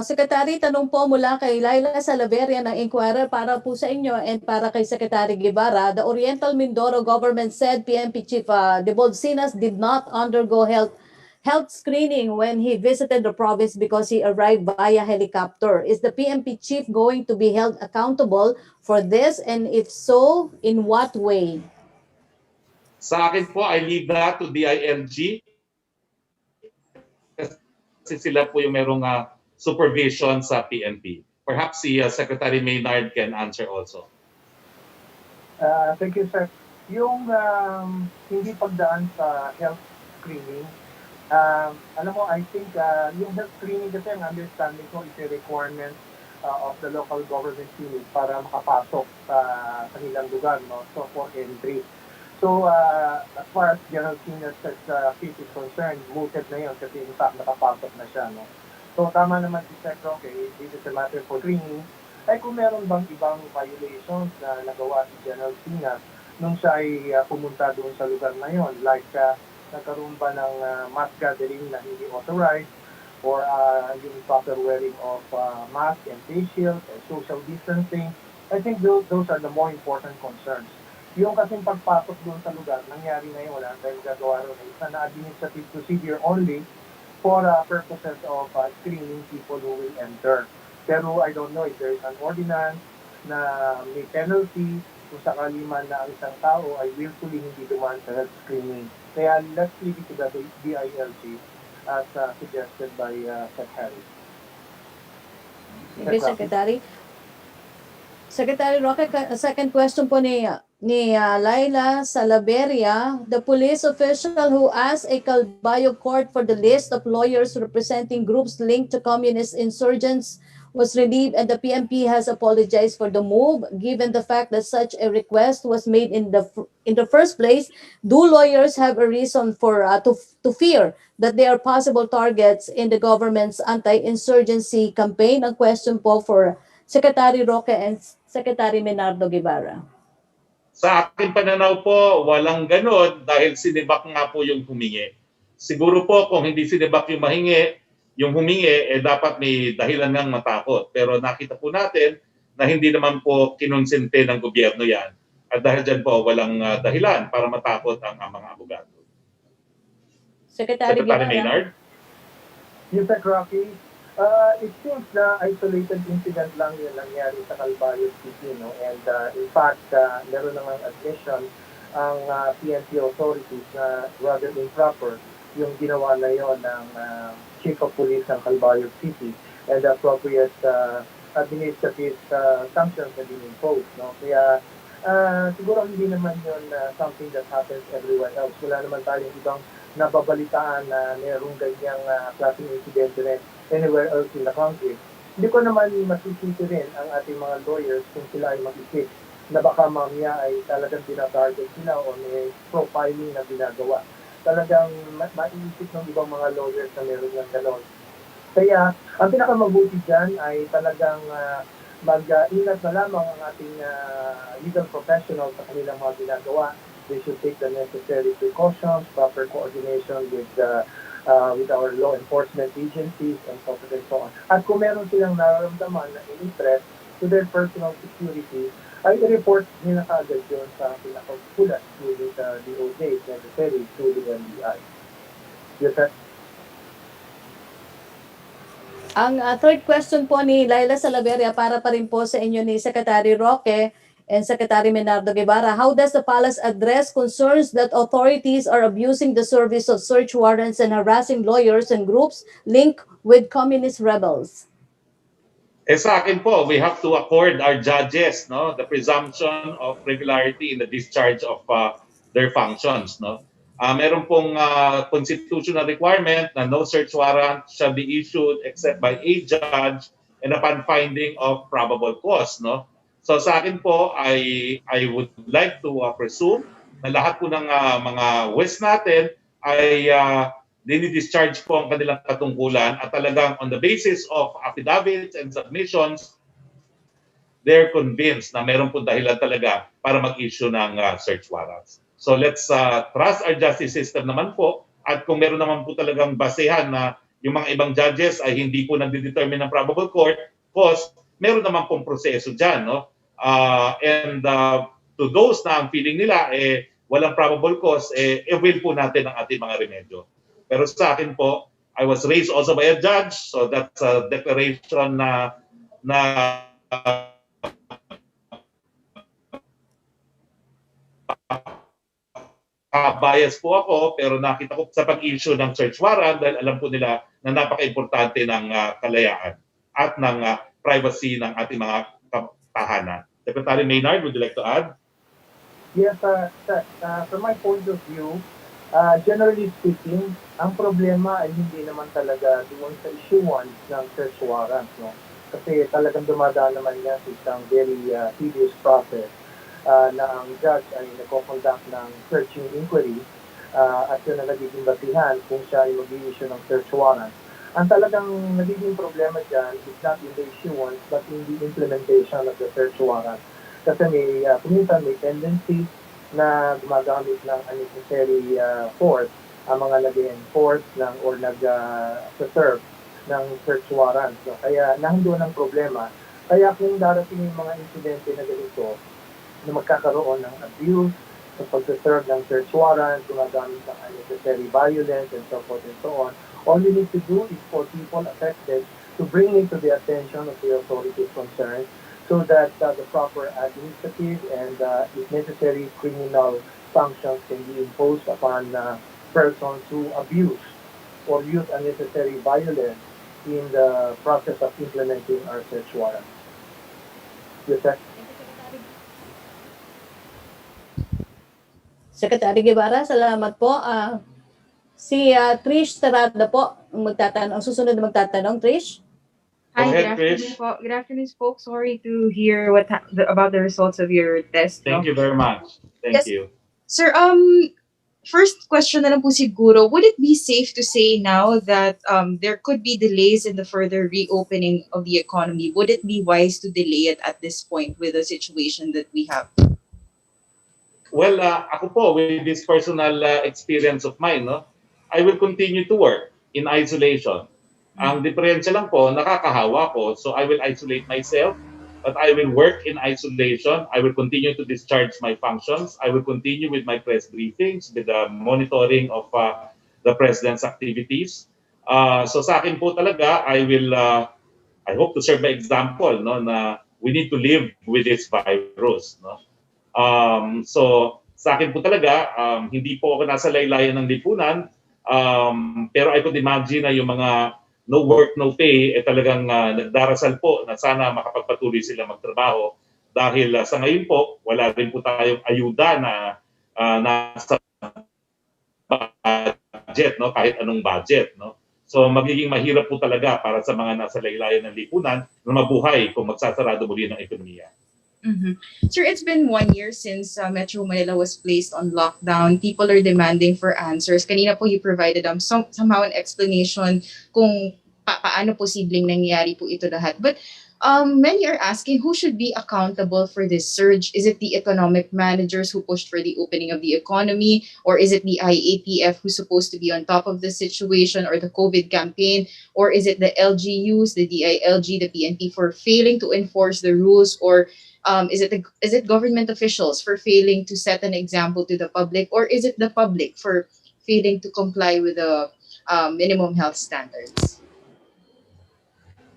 Secretary, tanong po mula kay Laila Salaveria ng Inquirer para po sa inyo and para kay Secretary Guevara. The Oriental Mindoro government said PNP Chief De Bolsinas did not undergo health screening when he visited the province because he arrived via helicopter. Is the PNP chief going to be held accountable for this? And if so, in what way? Sa akin po, I leave that to DILG kasi sila po yung merong supervision sa PNP. Perhaps si Secretary Maynard can answer also. Thank you, sir. Yung hindi pagdaan sa health screening, alam mo, I think yung health screening kasi ang understanding ko is a requirement of the local government unit para makapasok sa kanilang lugar, no? So for entry. So, as far as General Senior case is concerned, mooted na yun kasi in fact nakapasok na siya. No? So, tama naman si Sec Roque, this is a matter for screening. Ay kung meron bang ibang violations na nagawa si General Senior nung siya ay pumunta doon sa lugar na yun, like nagkaroon ba ng mass gathering na hindi authorized or yung proper wearing of mask and face shield and social distancing. I think those are the more important concerns. Yung kasing pagpasok doon sa lugar, nangyari na yun, wala tayong gagawa ron. Isa na administrative procedure only for purposes of screening people who will enter. Pero I don't know if there is an ordinance na may penalty kung sakali man na ang isang tao ay willfully hindi dumaan sa health screening. Kaya let's leave it to the DILG as suggested by Secretary. Thank you, Secretary. Secretary Roque, second question po ni Laila Salaveria. The police official who asked a Calbayog court for the list of lawyers representing groups linked to communist insurgents was relieved, and the PNP has apologized for the move. Given the fact that such a request was made in the first place, do lawyers have a reason for to fear that they are possible targets in the government's anti-insurgency campaign? Ang question po for Secretary Roque and Secretary Menardo Guevara? Sa aking pananaw po, walang ganun dahil sinibak nga po yung humingi. Siguro po kung hindi sinibak yung humingi, dapat may dahilan ngang matakot. Pero nakita po natin na hindi naman po kinonsente ng gobyerno yan. At dahil dyan po, walang dahilan para matakot ang mga abogado. Secretary Secretary Guevara? Maynard? Yes, Sir Roque. It seems na isolated incident lang yun nangyari sa Calvario City, no? And in fact, meron namang admission ang PNP authorities na rather improper yung ginawa na yon ng Chief of Police ng Calvario City and appropriate administrative sanctions na din imposed, no? Kaya siguro hindi naman yun something that happens everywhere else. Wala naman tayong ibang nababalitaan na mayroong ganyang klaseng incidente rin anywhere else in the country. Hindi ko naman masisisi rin ang ating mga lawyers kung sila ay mag-isip na baka mamaya ay talagang tinatarget sila o may profiling na ginagawa. Talagang maiisip ng ibang mga lawyers na meron ng gano'n. Kaya ang pinakamabuti dyan ay talagang mag-ingat na lamang ang ating legal professionals sa kanilang mga ginagawa. They should take the necessary precautions, proper coordination with our law enforcement agencies and so forth and so on. At kung meron silang nararamdaman na interest to their personal security, ay i-report nila kaagad yun sa pinakaukulan through the DOJ, necessary through the NBI. Yes, sir. Ang third question po ni Laila Salaveria para pa rin po sa inyo ni Secretary Roque and Secretary Menardo Guevara. How does the palace address concerns that authorities are abusing the service of search warrants and harassing lawyers and groups linked with communist rebels? Sa akin po, we have to accord our judges, no, the presumption of regularity in the discharge of their functions, no. Meron pong constitutional requirement na no search warrant shall be issued except by a judge and upon finding of probable cause, no. So sa akin po, I would like to presume na lahat po ng mga West natin ay dini-discharge po ang kanilang katungkulan at talagang on the basis of affidavits and submissions, they're convinced na meron po dahilan talaga para mag-issue ng search warrants. So let's trust our justice system naman po at kung meron naman po talagang basehan na yung mga ibang judges ay hindi po nagdedetermine ng probable cause, meron naman pong proseso dyan, no? And to those na ang feeling nila walang probable cause, i-will po natin ang ating mga remedyo. Pero sa akin po, I was raised also by a judge, so that's a declaration na bias po ako, pero nakita ko sa pag-issue ng search warrant dahil alam po nila na napaka-importante ng kalayaan at ng privacy ng ating mga tahanan. Secretary Maynard, would you like to add? Yes, from my point of view, generally speaking, ang problema ay hindi naman talaga doon sa issuance ng search warrant, no? Kasi talagang dumadaan naman yan sa isang very tedious process na ang judge ay nagko-conduct ng searching inquiry at yun na nagiging basihan kung siya ay mag-i-issue ng search warrant. Ang talagang nagiging problema dyan is not in the issuance but in the implementation of the search warrant. Kasi kuminsan may tendency na gumagamit ng unnecessary force ang mga nag-enforce or nag-serve ng search warrant. So, kaya nahanduan ng problema. Kaya kung darating yung mga insidente na ganito, na magkakaroon ng abuse sa pag-serve ng search warrant, gumagamit ng unnecessary violence, and so forth and so on, all you need to do is for people affected to bring it to the attention of the authorities concerned so that the proper administrative and, if necessary, criminal sanctions can be imposed upon persons who abuse or use unnecessary violence in the process of implementing our search warrant. Yes, sir. Secretary Guevara, salamat po. Si Trish Tarada po ang susunod na magtatanong. Trish? Go Hi, ahead, good afternoon Trish. po. Good afternoon, folks. Sorry to hear about the results of your test. Thank no? you very much. Thank Yes. you. Sir, First question na lang po siguro, would it be safe to say now that there could be delays in the further reopening of the economy? Would it be wise to delay it at this point with the situation that we have? Well, ako po, with this personal experience of mine, no, I will continue to work in isolation. Ang diferensya lang po, nakakahawa ko, so I will isolate myself, but I will work in isolation. I will continue to discharge my functions. I will continue with my press briefings, with the monitoring of the President's activities. So sa akin po talaga, I hope to serve by example, no, na we need to live with this virus, no. So sa akin po talaga, hindi po ako nasa laylayan ng lipunan, pero I could imagine na yung mga no work, no pay, talagang nagdarasal po na sana makapagpatuloy sila magtrabaho dahil sa ngayon po, wala rin po tayong ayuda na nasa budget, no? Kahit anong budget. No? So magiging mahirap po talaga para sa mga nasa laylayan ng lipunan na mabuhay kung magsasarado muli ng ekonomiya. Sir, it's been 1 year since Metro Manila was placed on lockdown. People are demanding for answers. Kanina po you provided somehow an explanation kung paano posibleng nangyari po ito lahat. But many are asking who should be accountable for this surge? Is it the economic managers who pushed for the opening of the economy? Or is it the IATF who's supposed to be on top of the situation, or the COVID campaign? Or is it the LGUs, the DILG, the PNP for failing to enforce the rules? Or is it government officials for failing to set an example to the public, or is it the public for failing to comply with the minimum health standards?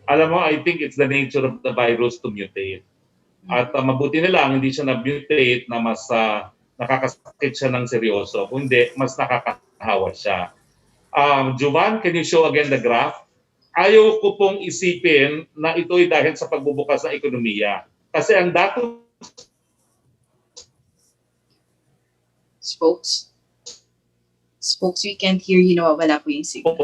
Alam mo, I think it's the nature of the virus to mutate. At mabuti na lang, hindi siya na-mutate na mas nakakasakit siya ng seryoso. Kung hindi, mas nakakahawa siya. Jovan, can you show again the graph? Ayaw ko pong isipin na ito'y dahil sa pagbubukas ng ekonomiya. Kasi ang datos Spokes, we can't hear you. Nawawala po yung signal.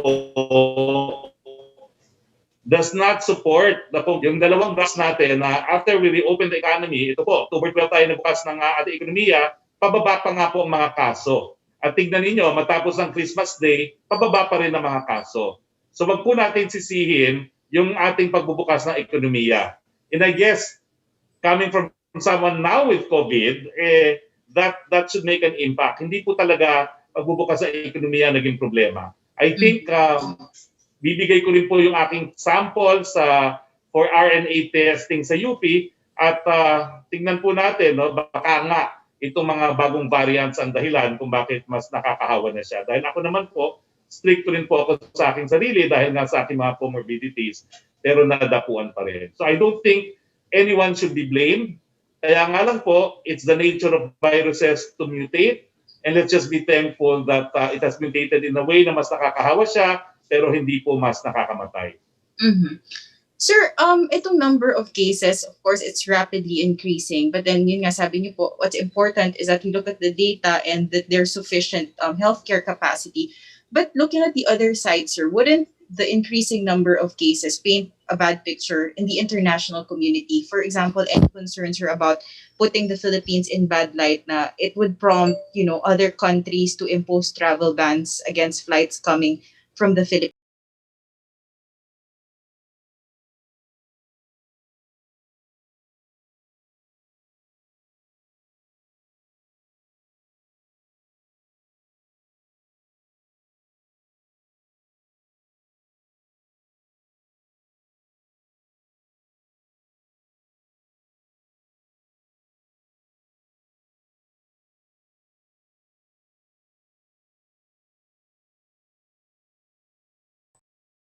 Does not support yung dalawang graphs natin na after we reopen the economy, ito po, October 12 tayo nabukas ng ating ekonomiya, pababa pa nga po ang mga kaso. At tignan ninyo, matapos ng Christmas Day, pababa pa rin ang mga kaso. So wag po natin sisihin yung ating pagbubukas ng ekonomiya. And I guess, coming from someone now with COVID, that should make an impact. Hindi po talaga pagbubukas ng ekonomiya naging problema. I think bibigay ko rin po yung aking sample for RNA testing sa UP at tingnan po natin, no, baka nga itong mga bagong variants ang dahilan kung bakit mas nakakahawa na siya. Dahil ako naman po, strict rin po ako sa aking sarili dahil nga sa aking mga comorbidities, pero nadapuan pa rin. So I don't think anyone should be blamed. Kaya nga lang po, it's the nature of viruses to mutate, and let's just be thankful that it has mutated in a way na mas nakakahawa siya, pero hindi po mas nakakamatay. Sir, itong number of cases, of course, it's rapidly increasing. But then, yun nga, sabi niyo po, what's important is that we look at the data and that there's sufficient healthcare capacity. But looking at the other side, sir, wouldn't the increasing number of cases paint a bad picture in the international community? For example, any concerns are about putting the Philippines in bad light na it would prompt, other countries to impose travel bans against flights coming from the Philippines.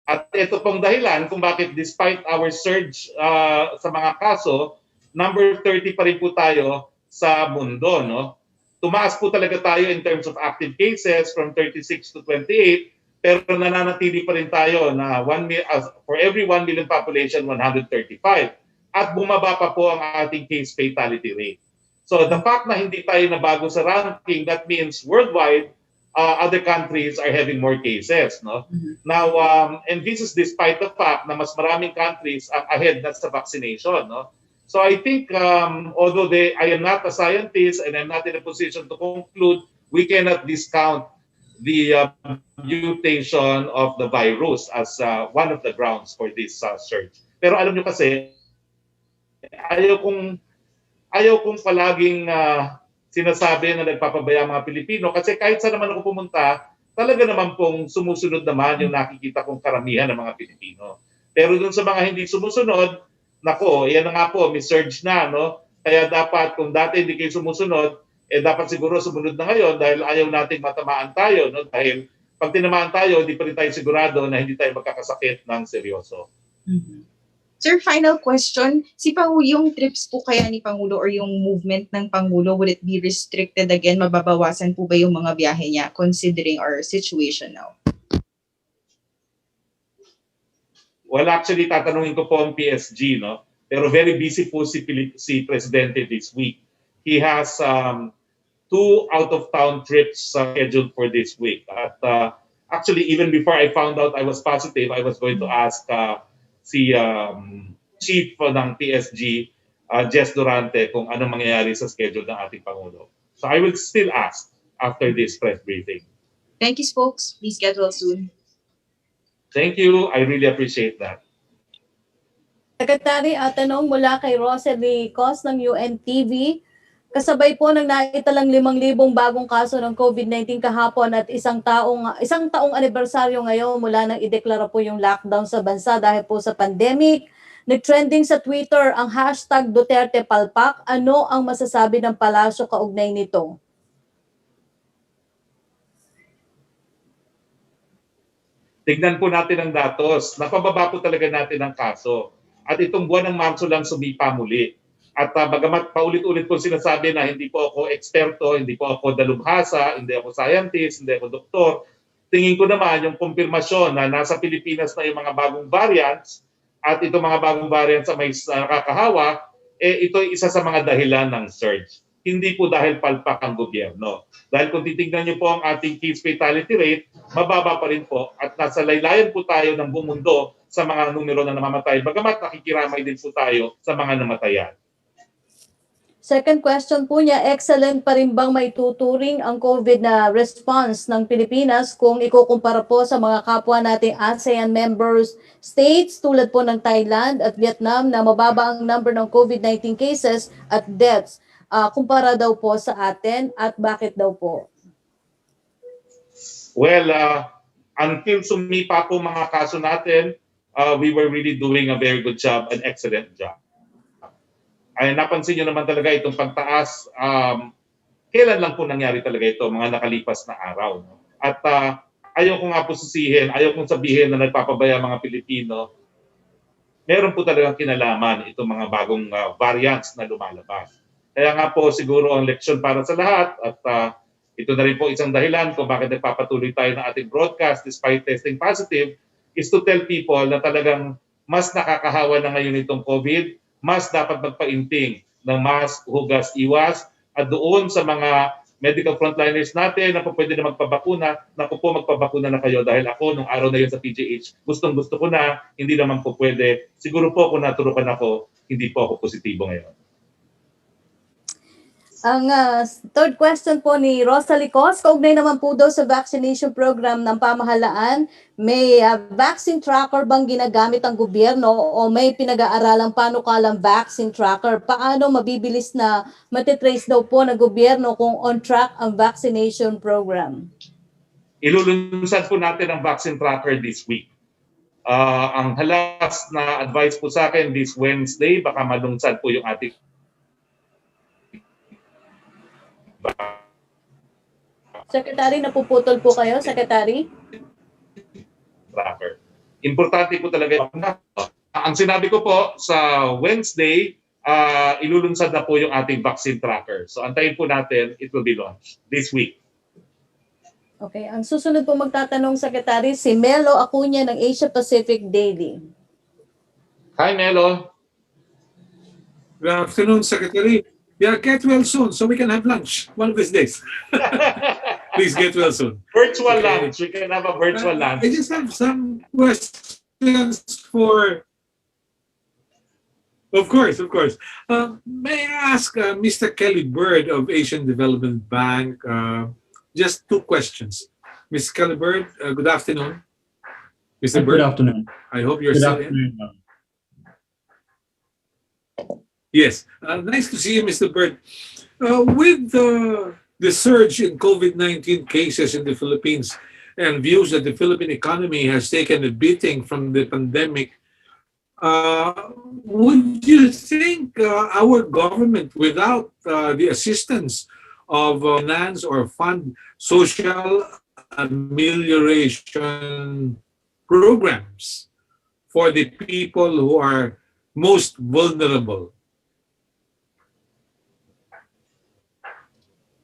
At ito pong dahilan kung bakit despite our surge sa mga kaso, number 30 pa rin po tayo sa mundo. No? Tumaas po talaga tayo in terms of active cases from 36 to 28, pero nananatili pa rin tayo na for every 1 million population, 135. At bumaba pa po ang ating case fatality rate. So the fact na hindi tayo nabago sa ranking, that means worldwide, other countries are having more cases, no? Now, and this is despite the fact na mas maraming countries ang ahead na sa vaccination, no? So I think, although I am not a scientist and I'm not in a position to conclude we cannot discount the mutation of the virus as one of the grounds for this surge. Pero alam nyo kasi, ayaw kong palaging sinasabi na nagpapabaya ang mga Pilipino kasi kahit saan naman ako pumunta, talaga naman pong sumusunod naman yung nakikita kong karamihan ng mga Pilipino. Pero dun sa mga hindi sumusunod, nako, yan na nga po, may surge na, no? Kaya dapat, kung dati hindi kayo sumusunod, dapat siguro sumunod na ngayon dahil ayaw nating matamaan tayo, no? Dahil pag tinamaan tayo, hindi pa rin tayo sigurado na hindi tayo magkakasakit ng seryoso. Mhm. Sir, final question. Si Pangulo, yung trips po kaya ni Pangulo or yung movement ng Pangulo, will it be restricted again? Mababawasan po ba yung mga biyahe niya considering our situation now? Well, actually, tatanungin ko po ang PSG, no? Pero very busy po si Presidente this week. He has 2 out-of-town trips scheduled for this week. At actually, even before I found out I was positive, I was going to ask si chief ng PSG, Jess Durante, kung ano mangyayari sa schedule ng ating Pangulo. So I will still ask after this press briefing. Thank you, spokes. Please get well soon. Thank you. I really appreciate that. Secretary, tanong mula kay Roque Cos ng UNTV. Kasabay po ng naitalang 5,000 bagong kaso ng COVID-19 kahapon at isang taong anibersaryo ngayon mula nang ideklara po yung lockdown sa bansa dahil po sa pandemic. Nag-trending sa Twitter ang hashtag Duterte Palpak. Ano ang masasabi ng palasyo kaugnay nito? Tignan po natin ang datos. Napababa po talaga natin ang kaso. At itong buwan ng Marso lang sumipa muli. At bagamat paulit-ulit po sinasabi na hindi po ako eksperto, hindi po ako dalubhasa, hindi ako scientist, hindi ako doktor, tingin ko naman yung kumpirmasyon na nasa Pilipinas na yung mga bagong variants at itong mga bagong variants sa may nakakahawa, ito ay isa sa mga dahilan ng surge. Hindi po dahil palpak ang gobyerno. Dahil kung titingnan niyo po ang ating case fatality rate, mababa pa rin po at nasa laylayan po tayo ng buong mundo sa mga numero na namamatay. Bagamat nakikiramay din po tayo sa mga namatayan. Second question po niya, excellent pa rin bang may tuturing ang COVID na response ng Pilipinas kung ikukumpara po sa mga kapwa nating ASEAN members states tulad po ng Thailand at Vietnam na mababa ang number ng COVID-19 cases at deaths kumpara daw po sa atin at bakit daw po? Well, until sumipa po mga kaso natin, we were really doing a very good job, an excellent job. Ay napansin nyo naman talaga itong pagtaas, kailan lang po nangyari talaga ito, mga nakalipas na araw. No? At ayaw ko nga po susihin, ayaw kong sabihin na nagpapabaya mga Pilipino, meron po talagang kinalaman itong mga bagong variants na lumalabas. Kaya nga po siguro ang leksyon para sa lahat at ito na rin po isang dahilan kung bakit nagpapatuloy tayo ng ating broadcast despite testing positive is to tell people na talagang mas nakakahawa na ngayon itong COVID, mas dapat magpainting ng mask, hugas, iwas, at doon sa mga medical frontliners natin na po pwede na magpabakuna, naku po magpabakuna na kayo dahil ako nung araw na yun sa PGH, gustong-gusto ko na, hindi naman po pwede. Siguro po kung naturukan ako, hindi po ako positibo ngayon. Ang third question po ni Rosalie Cos, kaugnay naman po daw sa vaccination program ng pamahalaan, may vaccine tracker bang ginagamit ang gobyerno o may pinag-aaralang panukalang vaccine tracker? Paano mabibilis na matitrace daw po ng gobyerno kung on track ang vaccination program? Ilulunsad po natin ang vaccine tracker this week. Ang halas na advice po sa akin this Wednesday, baka malunsad po yung ating Secretary, napuputol po kayo, Secretary? tracker. Importante po talaga yung ang sinabi ko po sa Wednesday, ilulunsad na po yung ating vaccine tracker. So antayin po natin, it will be launched this week. Okay, ang susunod po magtatanong, Secretary, si Melo Acuña ng Asia Pacific Daily. Hi, Melo. Good afternoon, Secretary. Yeah, get well soon so we can have lunch one of these days. Please get well soon. Virtual lunch. We can have a virtual lunch. I just have some questions for... Of course. May I ask Mr. Kelly Bird of Asian Development Bank, just two questions. Ms. Calibert, good afternoon. Mr. Good Bird, afternoon. I hope you're Good still in. afternoon. Yes, nice to see you, Mr. Bird. With the surge in COVID-19 cases in the Philippines and views that the Philippine economy has taken a beating from the pandemic, would you think our government, without the assistance of finance or fund social amelioration programs for the people who are most vulnerable?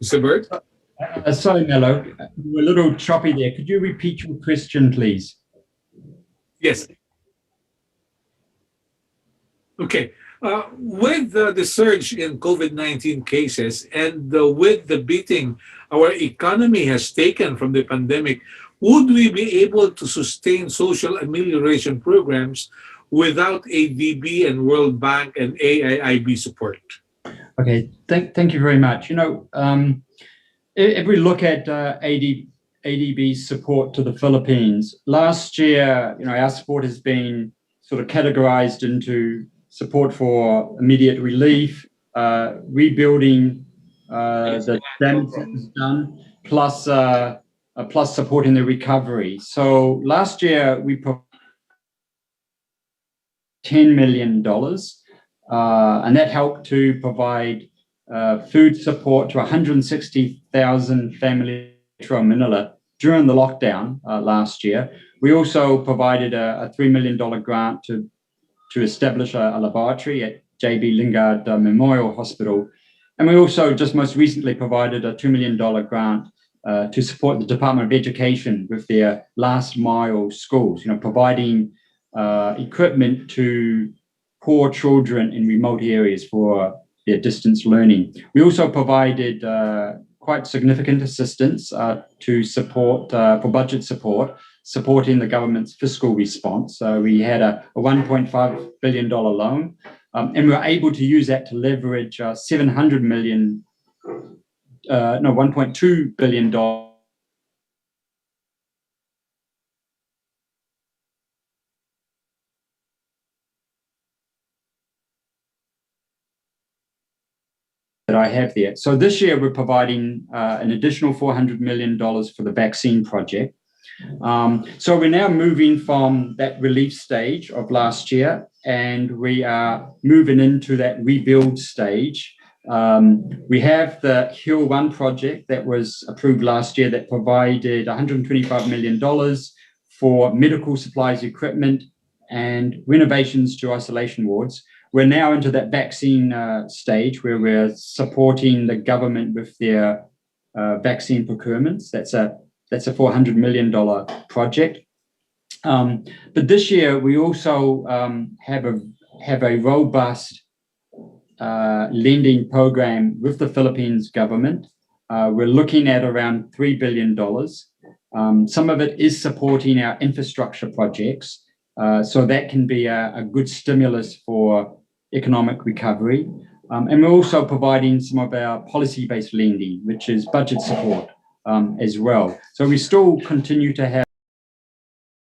Mr. Bird? Sorry, Mello, you were a little choppy there. Could you repeat your question, please? Yes. Okay. With the surge in COVID-19 cases and with the beating our economy has taken from the pandemic, would we be able to sustain social amelioration programs without ADB and World Bank and AIIB support? Okay, thank you very much. You know, if we look at ADB's support to the Philippines, last year, you know, our support has been sort of categorized into support for immediate relief, rebuilding the damage that was done, plus supporting the recovery. So last year we provided $10 million, and that helped to provide food support to 160,000 families in Metro Manila during the lockdown last year. We also provided a $3 million grant to establish a laboratory at J.B. Lingard Memorial Hospital. And we also just most recently provided a $2 million grant to support the Department of Education with their last mile schools, you know, providing equipment to poor children in remote areas for their distance learning. We also provided quite significant assistance to support, for budget support, supporting the government's fiscal response. So we had a $1.5 billion loan, and we were able to use that to leverage $1.2 billion that I have there. So this year we're providing an additional $400 million for the vaccine project. So we're now moving from that relief stage of last year, and we are moving into that rebuild stage. We have the Hill 1 project that was approved last year that provided $125 million for medical supplies, equipment, and renovations to isolation wards. We're now into that vaccine stage where we're supporting the government with their vaccine procurements. That's a $400 million project. But this year we also have a robust lending program with the Philippines government. We're looking at around $3 billion. Some of it is supporting our infrastructure projects, so that can be a good stimulus for economic recovery. And we're also providing some of our policy-based lending, which is budget support as well. So we still continue to have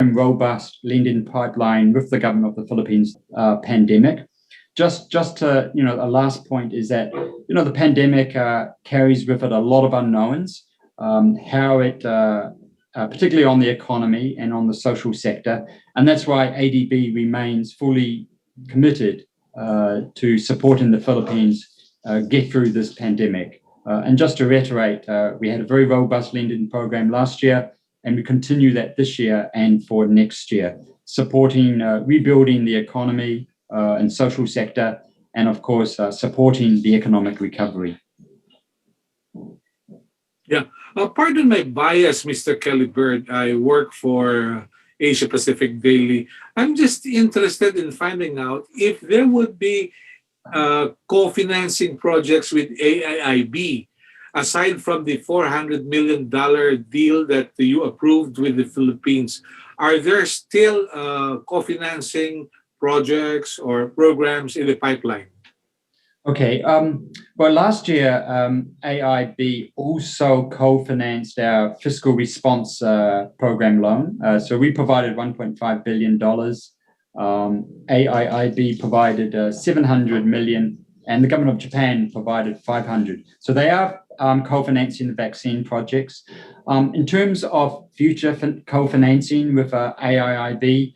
a robust lending pipeline with the government of the Philippines pandemic. Just to, you know, a last point is that, you know, the pandemic carries with it a lot of unknowns, how it, particularly on the economy and on the social sector. And that's why ADB remains fully committed to supporting the Philippines get through this pandemic. And just to reiterate, we had a very robust lending program last year, and we continue that this year and for next year, supporting rebuilding the economy and social sector, and of course, supporting the economic recovery. Yeah. Pardon my bias, Mr. Kelly Bird. I work for Asia Pacific Daily. I'm just interested in finding out if there would be co-financing projects with AIIB, aside from the $400 million deal that you approved with the Philippines. Are there still co-financing projects or programs in the pipeline? Okay. Well, last year, AIB also co-financed our fiscal response program loan. So we provided $1.5 billion. AIIB provided 700 million, and the government of Japan provided 500. So they are co-financing the vaccine projects. In terms of future co-financing with AIIB,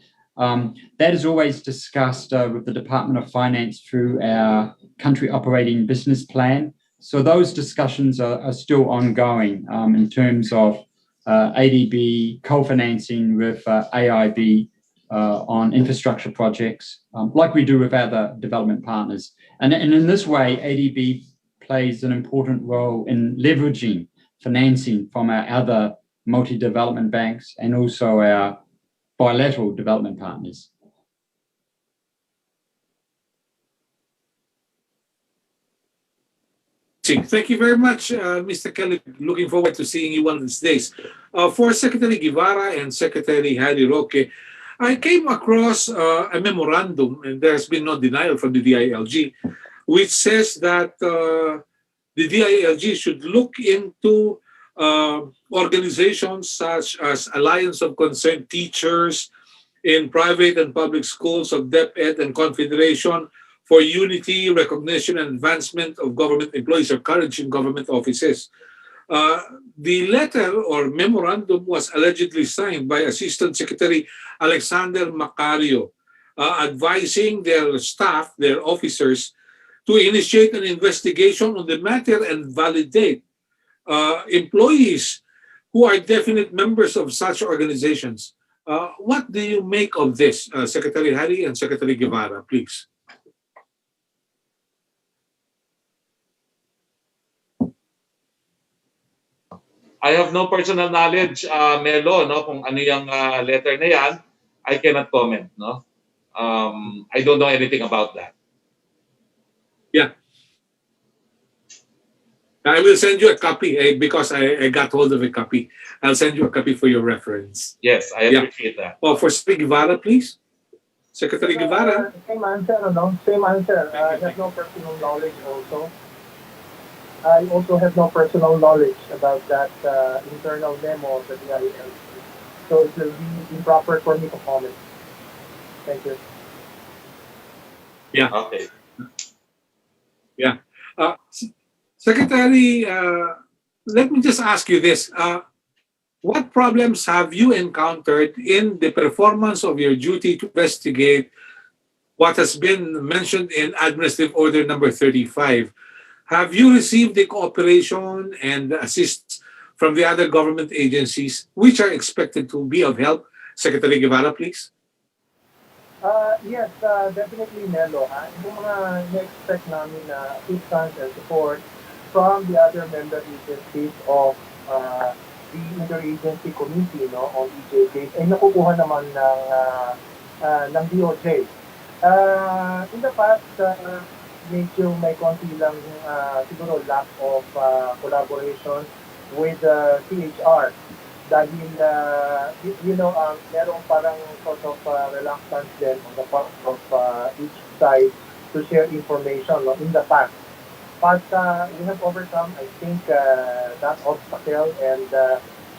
that is always discussed with the Department of Finance through our country operating business plan. So those discussions are still ongoing in terms of ADB co-financing with AIB on infrastructure projects, like we do with other development partners. And in this way, ADB plays an important role in leveraging financing from our other multi-development banks and also our bilateral development partners. Thank you very much, Mr. Kelly. Looking forward to seeing you one of these days. For Secretary Guevara and Secretary Harry Roque, I came across a memorandum, and there has been no denial from the DILG, which says that the DILG should look into organizations such as Alliance of Concerned Teachers in private and public schools of DepEd and Confederation for Unity, Recognition, and Advancement of Government Employees or Courage in Government Offices. The letter or memorandum was allegedly signed by Assistant Secretary Alexander Macario, advising their staff, their officers, to initiate an investigation on the matter and validate employees who are definite members of such organizations. What do you make of this, Secretary Harry and Secretary Guevara, please? I have no personal knowledge, Melo, no, kung ano yung letter na yan. I cannot comment, no. I don't know anything about that. Yeah. I will send you a copy because I got hold of a copy. I'll send you a copy for your reference. Yes, I appreciate that. Oh, for Secretary Guevara, please. Secretary Guevara. Same answer, no? Same answer. I have no personal knowledge also. I also have no personal knowledge about that internal memo of the DILG. So it will be improper for me to comment. Thank you. Yeah. Okay. Yeah. Secretary, let me just ask you this. What problems have you encountered in the performance of your duty to investigate what has been mentioned in Administrative Order number 35? Have you received the cooperation and assist from the other government agencies which are expected to be of help? Secretary Guevara, please. Yes, definitely, Melo. Yung mga na-expect namin na assistance and support from the other member agencies of the Interagency Committee, no, on EJK, ay nakukuha naman ng DOJ. In the past, medyo may konti lang siguro lack of collaboration with CHR. Dahil, merong parang sort of reluctance din on the part of each side to share information, no, in the past. But we have overcome, I think, that obstacle, and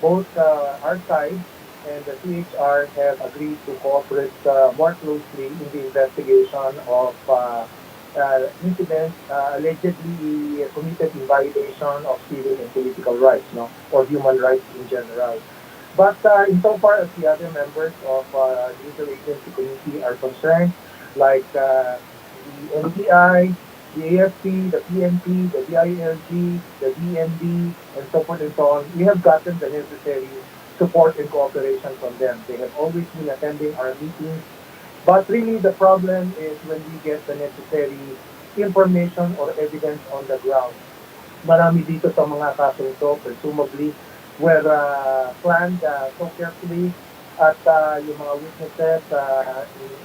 both our side and the CHR have agreed to cooperate more closely in the investigation of incidents allegedly committed in violation of civil and political rights, no, or human rights in general. But insofar as the other members of the Interagency Committee are concerned, like the NBI, the AFP, the PNP, the DILG, the DND, and so forth and so on, we have gotten the necessary support and cooperation from them. They have always been attending our meetings. But really, the problem is when we get the necessary information or evidence on the ground. Marami dito sa mga kasong ito, presumably, were planned so carefully at yung mga witnesses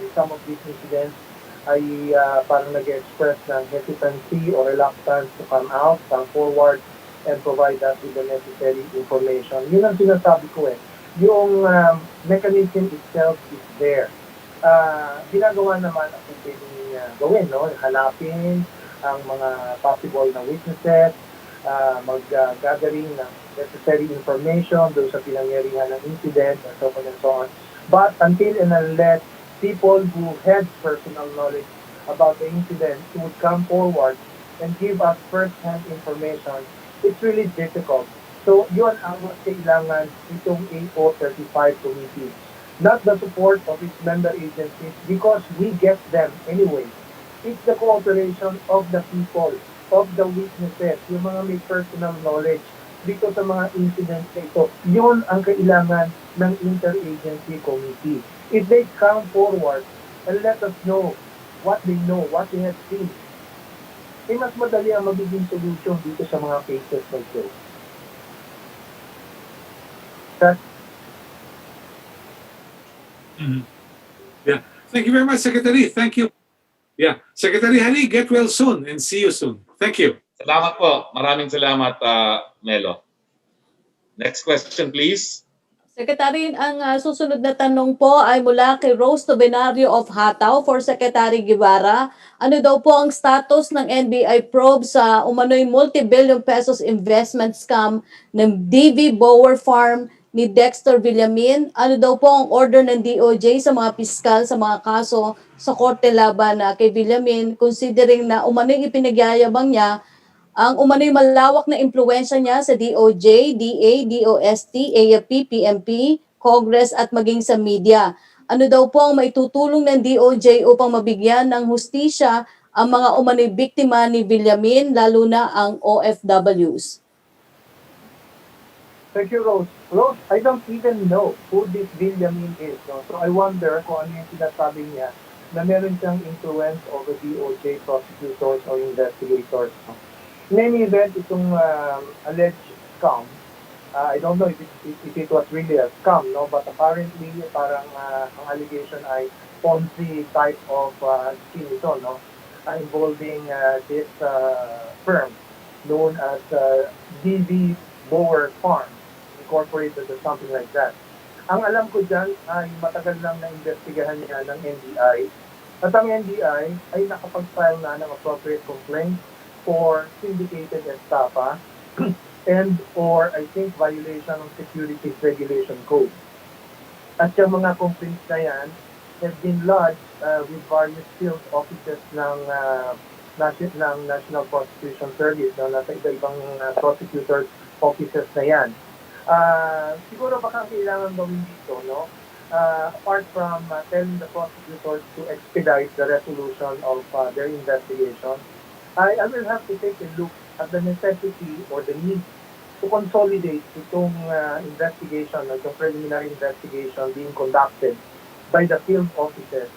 in some of these incidents ay parang nag-express ng hesitancy or reluctance to come out, come forward, and provide us with the necessary information. Yun ang sinasabi ko eh. Yung mechanism itself is there. Ginagawa naman ang pwedeng gawin, no? Hanapin ang mga possible na witnesses, mag-gathering ng necessary information doon sa pinangyarihan ng incident and so on and so on. But until and unless people who had personal knowledge about the incident would come forward and give us first-hand information, it's really difficult. So yun ang mas kailangan itong AO35 committee. Not the support of its member agencies because we get them anyway. It's the cooperation of the people, of the witnesses, yung mga may personal knowledge dito sa mga incidents na ito. Yun ang kailangan ng interagency committee. If they come forward and let us know what they know, what they have seen, mas madali ang magiging solution dito sa mga cases na ito. That's Yeah. Thank you very much, Secretary. Thank you. Yeah. Secretary Hani, get well soon and see you soon. Thank you. Salamat po. Maraming salamat, Melo. Next question, please. Secretary, ang susunod na tanong po ay mula kay Rose Tobenario of Hataw for Secretary Guevara. Ano daw po ang status ng NBI probe sa umano'y multi-billion pesos investment scam ng DV Bower Farm ni Dexter Villamin? Ano daw po ang order ng DOJ sa mga piskal sa mga kaso sa korte laban kay Villamin, considering na umano'y ipinagyayabang niya ang umano'y malawak na impluwensya niya sa DOJ, DA, DOST, AFP, PNP, Congress at maging sa media. Ano daw po ang maitutulong ng DOJ upang mabigyan ng hustisya ang mga umano'y biktima ni Villamin, lalo na ang OFWs? Thank you, Rose. Rose, I don't even know who this Villamin is. No? So I wonder kung ano yung sinasabi niya na meron siyang influence over DOJ prosecutors or investigators. No? In any event, itong alleged scam, I don't know if it was really a scam, no? But apparently, parang ang allegation ay Ponzi type of scheme ito, no? Involving this firm known as DV Bower Farm Incorporated or something like that. Ang alam ko dyan ay matagal lang na-investigahan niya ng NBI. At ang NBI ay nakapag-file na ng appropriate complaint for syndicated estafa and or I think violation of Securities Regulation Code. At yung mga complaints na yan have been lodged with various field offices ng National Prosecution Service, no, nasa iba-ibang prosecutors offices na yan. Siguro baka kailangan gawin dito, no? Apart from telling the prosecutors to expedite the resolution of their investigation, I will have to take a look at the necessity or the need to consolidate itong investigation, itong preliminary investigation being conducted by the field offices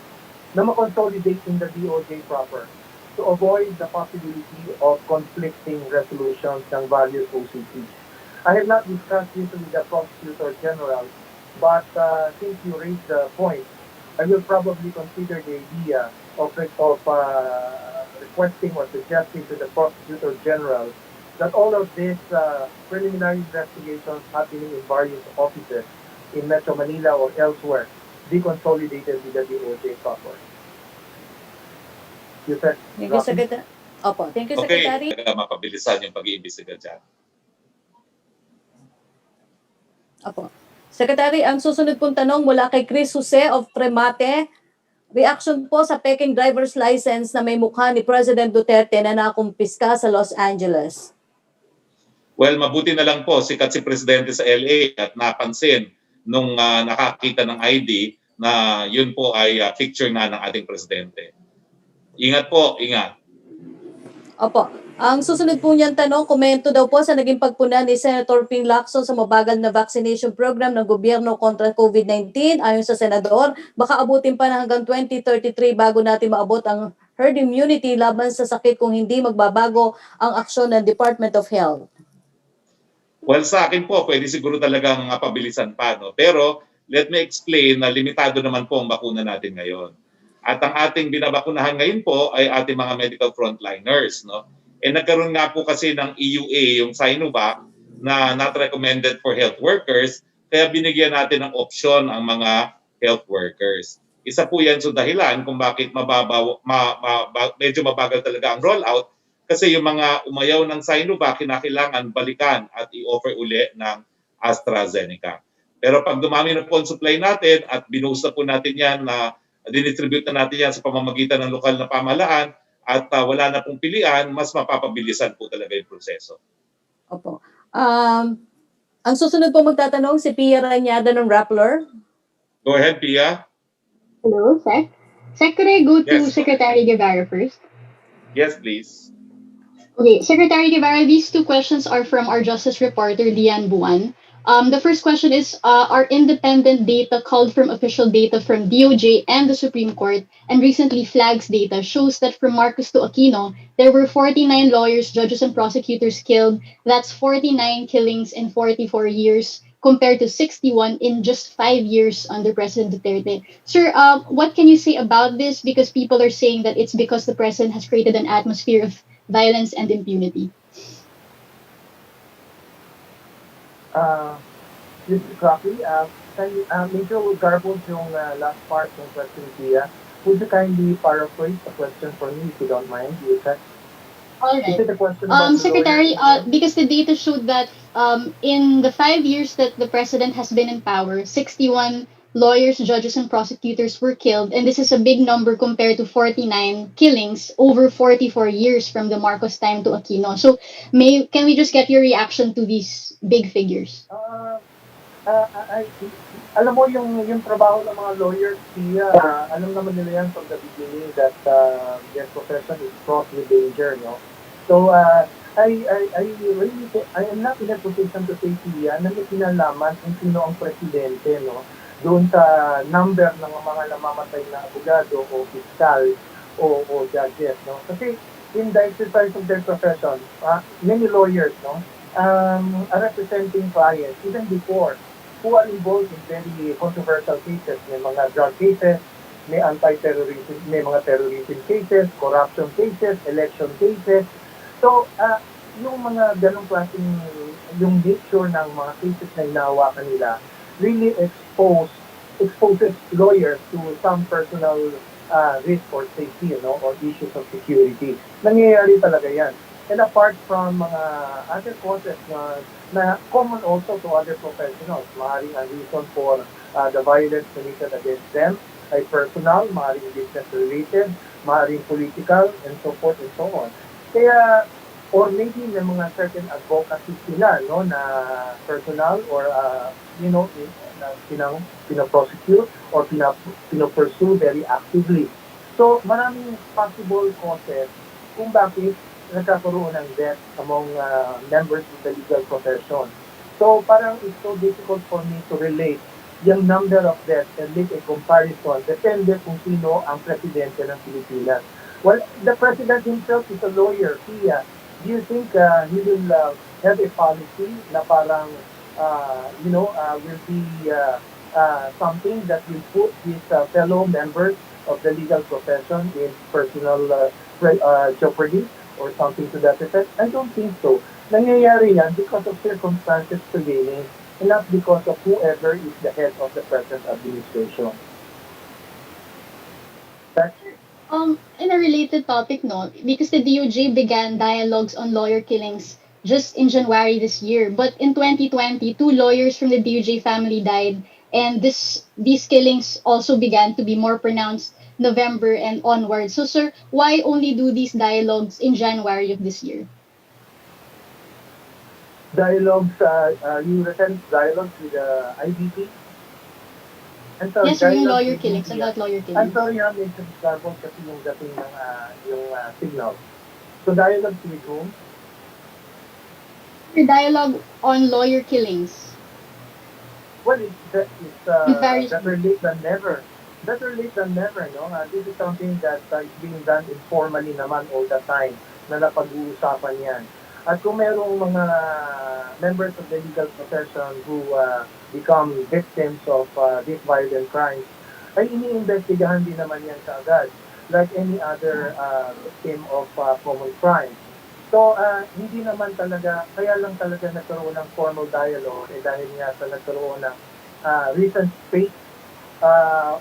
na ma-consolidate in the DOJ proper to avoid the possibility of conflicting resolutions ng various OCPs. I have not discussed this with the Prosecutor General, but since you raised the point, I will probably consider the idea of requesting or suggesting to the Prosecutor General that all of these preliminary investigations happening in various offices in Metro Manila or elsewhere be consolidated with the DOJ proper. You said, Thank you, Secretary. Opo, thank you, Secretary. Okay, mapabilisan yung pag-iimbestiga dyan. Opo. Secretary, ang susunod pong tanong mula kay Chris Jose of Tremate. Reaction po sa peking driver's license na may mukha ni President Duterte na nakumpiska sa Los Angeles. Well, mabuti na lang po sikat si Presidente sa LA at napansin nung nakakita ng ID na yun po ay picture nga ng ating Presidente. Ingat po, ingat. Opo. Ang susunod po niyang tanong, komento daw po sa naging pagpuna ni Senator Ping Lacson sa mabagal na vaccination program ng gobyerno kontra COVID-19. Ayon sa Senador, baka abutin pa na hanggang 2033 bago natin maabot ang herd immunity laban sa sakit kung hindi magbabago ang aksyon ng Department of Health. Well, sa akin po, pwede siguro talagang pabilisan pa. No? Pero let me explain na limitado naman po ang bakuna natin ngayon. At ang ating binabakunahan ngayon po ay ating mga medical frontliners. No? Nagkaroon nga po kasi ng EUA, yung Sinovac, na not recommended for health workers, kaya binigyan natin ng opsyon ang mga health workers. Isa po yan sa dahilan kung bakit medyo mabagal talaga ang rollout kasi yung mga umayaw ng Sinovac kinakailangan balikan at i-offer uli ng AstraZeneca. Pero pag dumami na po ang supply natin at binuhos na po natin yan na dinistribute na natin yan sa pamamagitan ng lokal na pamahalaan at wala na pong pilian, mas mapapabilisan po talaga yung proseso. Opo. Ang susunod po magtatanong si Pia Ranyada ng Rappler. Go ahead, Pia. Hello, Sec. Sec, could I go to Yes. Secretary Guevara first? Yes, please. Okay, Secretary Guevara, these two questions are from our Justice reporter, Lian Buan. The first question is, our independent data culled from official data from DOJ and the Supreme Court and recently Flags data shows that from Marcos to Aquino, there were 49 lawyers, judges, and prosecutors killed. That's 49 killings in 44 years compared to 61 in just 5 years under President Duterte. Sir, what can you say about this? Because people are saying that it's because the president has created an atmosphere of violence and impunity. This is Roque. Medyo garbled yung last part ng question, Pia. Would you kindly paraphrase the question for me if you don't mind? All Is right. it a question about the Secretary, lawyer? because the data showed that in the 5 years that the president has been in power, 61 lawyers, judges, and prosecutors were killed, and this is a big number compared to 49 killings over 44 years from the Marcos time to Aquino. So, can we just get your reaction to these big figures? Alam mo yung trabaho ng mga lawyers, Pia, alam naman nila yan from the beginning that their profession is fraught with danger, no? So, I am not in a position to say, Pia, na may kinalaman kung sino ang presidente, no? Doon sa number ng mga namamatay na abogado o piskal o judges, no? Kasi in the exercise of their profession, many lawyers, no, are representing clients even before who are involved in very controversial cases. May mga drug cases, may anti-terrorism, may mga terrorism cases, corruption cases, election cases. So, yung mga ganong klaseng, yung nature ng mga cases na hinahawakan nila really exposes lawyers to some personal risk or safety, you know, or issues of security. Nangyayari talaga yan. And apart from mga other causes na common also to other professionals, maaaring ang reason for the violence committed against them ay personal, maaaring business-related, maaaring political, and so forth and so on. Kaya, or maybe may mga certain advocacy sila, no, na personal or, you know, na pinaprosecute or pinapursue very actively. So, maraming possible causes kung bakit nagkakaroon ng death among members of the legal profession. So, parang it's so difficult for me to relate yung number of deaths and make a comparison. Depende kung sino ang presidente ng Pilipinas. Well, the president himself is a lawyer, Pia. Do you think he will have a policy na parang, will be something that will put his fellow members of the legal profession in personal jeopardy or something to that effect? I don't think so. Nangyayari yan because of circumstances prevailing and not because of whoever is the head of the present administration. In a related topic, no, because the DOJ began dialogues on lawyer killings just in January this year, but in 2020, 2 lawyers from the DOJ family died, and these killings also began to be more pronounced November and onward. So, sir, why only do these dialogues in January of this year? Dialogues, you referring to dialogues with IBP? Yes, sir, yung lawyer killings, about lawyer I'm killings. sorry, medyo garbled kasi yung dating ng yung signal. So dialogues with whom? The dialogue on lawyer killings. Well, it's various better late than never. Better late than never, no? This is something that is being done informally naman all the time na napag-uusapan yan. At kung mayroong mga members of the legal profession who become victims of these violent crimes, ay iniimbestigahan din naman yan kaagad, like any other victim of common crime. So, hindi naman talaga, kaya lang talaga nagkaroon ng formal dialogue dahil nga sa nagkaroon ng recent spate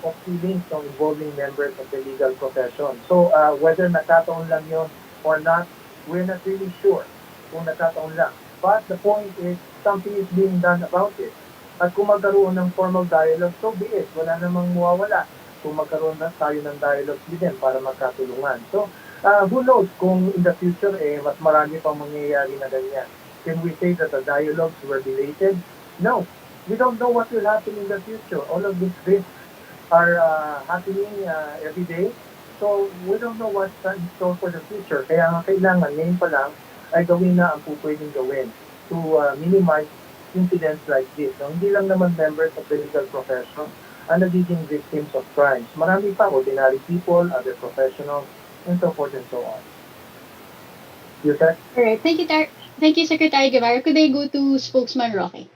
of killings involving members of the legal profession. So, whether nakataon lang yun or not, We're not really sure kung nagkataon lang. But the point is, something is being done about it. At kung magkaroon ng formal dialogue, so be it. Wala namang mawawala kung magkaroon na tayo ng dialogue with them para magkatulungan. So, who knows kung in the future, mas marami pang mangyayari na ganyan. Can we say that the dialogues were belated? No. We don't know what will happen in the future. All of these risks are happening every day. So, we don't know what's in store for the future. Kaya nga kailangan, ngayon pa lang, ay gawin na ang pwedeng gawin to minimize incidents like this. So, hindi lang naman members of the legal profession ang nagiging victims of crimes. Marami pa, ordinary people, other professionals, and so forth and so on. You sir? All right. Thank you, Secretary Guevara. Could I go to spokesman Roque?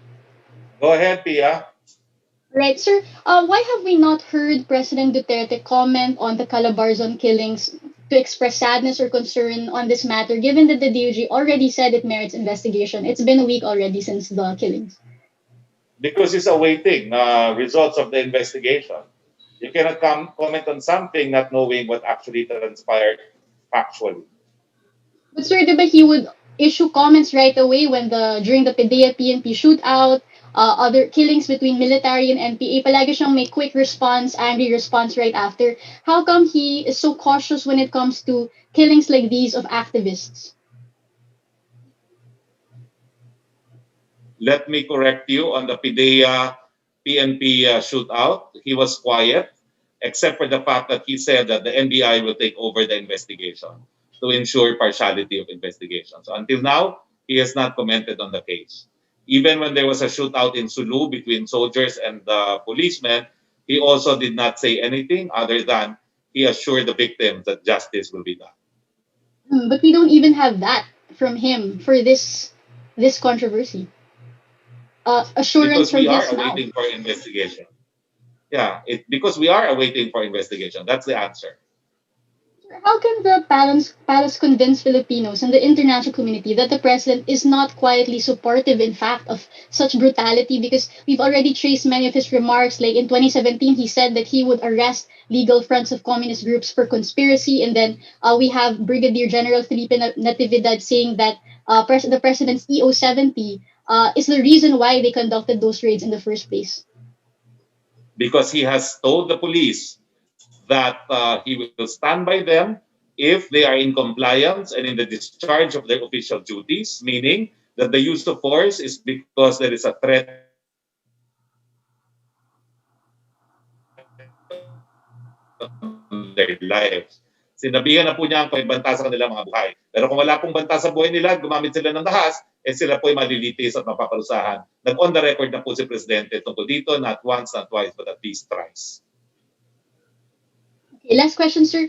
Go ahead, Pia. Right, sir. Why have we not heard President Duterte comment on the Calabarzon killings to express sadness or concern on this matter, given that the DOJ already said it merits investigation? It's been a week already since the killings. Because he's awaiting results of the investigation. You cannot comment on something not knowing what actually transpired factually. But sir, diba he would issue comments right away when during the PDEA PNP shootout, other killings between military and NPA, palagi siyang may quick response, angry response right after. How come he is so cautious when it comes to killings like these of activists? Let me correct you on the PDEA PNP shootout. He was quiet, except for the fact that he said that the NBI will take over the investigation to ensure partiality of investigation. So until now, he has not commented on the case. Even when there was a shootout in Sulu between soldiers and policemen, he also did not say anything other than he assured the victims that justice will be done. But we don't even have that from him for this controversy. Assurance because we from are his mouth. awaiting for investigation. Yeah, because we are awaiting for investigation. That's the answer. How can the palace convince Filipinos and the international community that the president is not quietly supportive, in fact, of such brutality? Because we've already traced many of his remarks. Like in 2017, he said that he would arrest legal fronts of communist groups for conspiracy. And then we have Brigadier General Felipe Natividad saying that the president's EO-70 is the reason why they conducted those raids in the first place. Because he has told the police that he will stand by them if they are in compliance and in the discharge of their official duties, meaning that the use of force is because there is a threat on their lives. Sinabihan na po niya ang pagbanta sa kanilang mga buhay. Pero kung wala pong banta sa buhay nila, gumamit sila ng dahas, sila po ay malilitis at mapaparusahan. Nag-on the record na po si Presidente tungkol dito, not once, not twice, but at least thrice. Okay, last question, sir.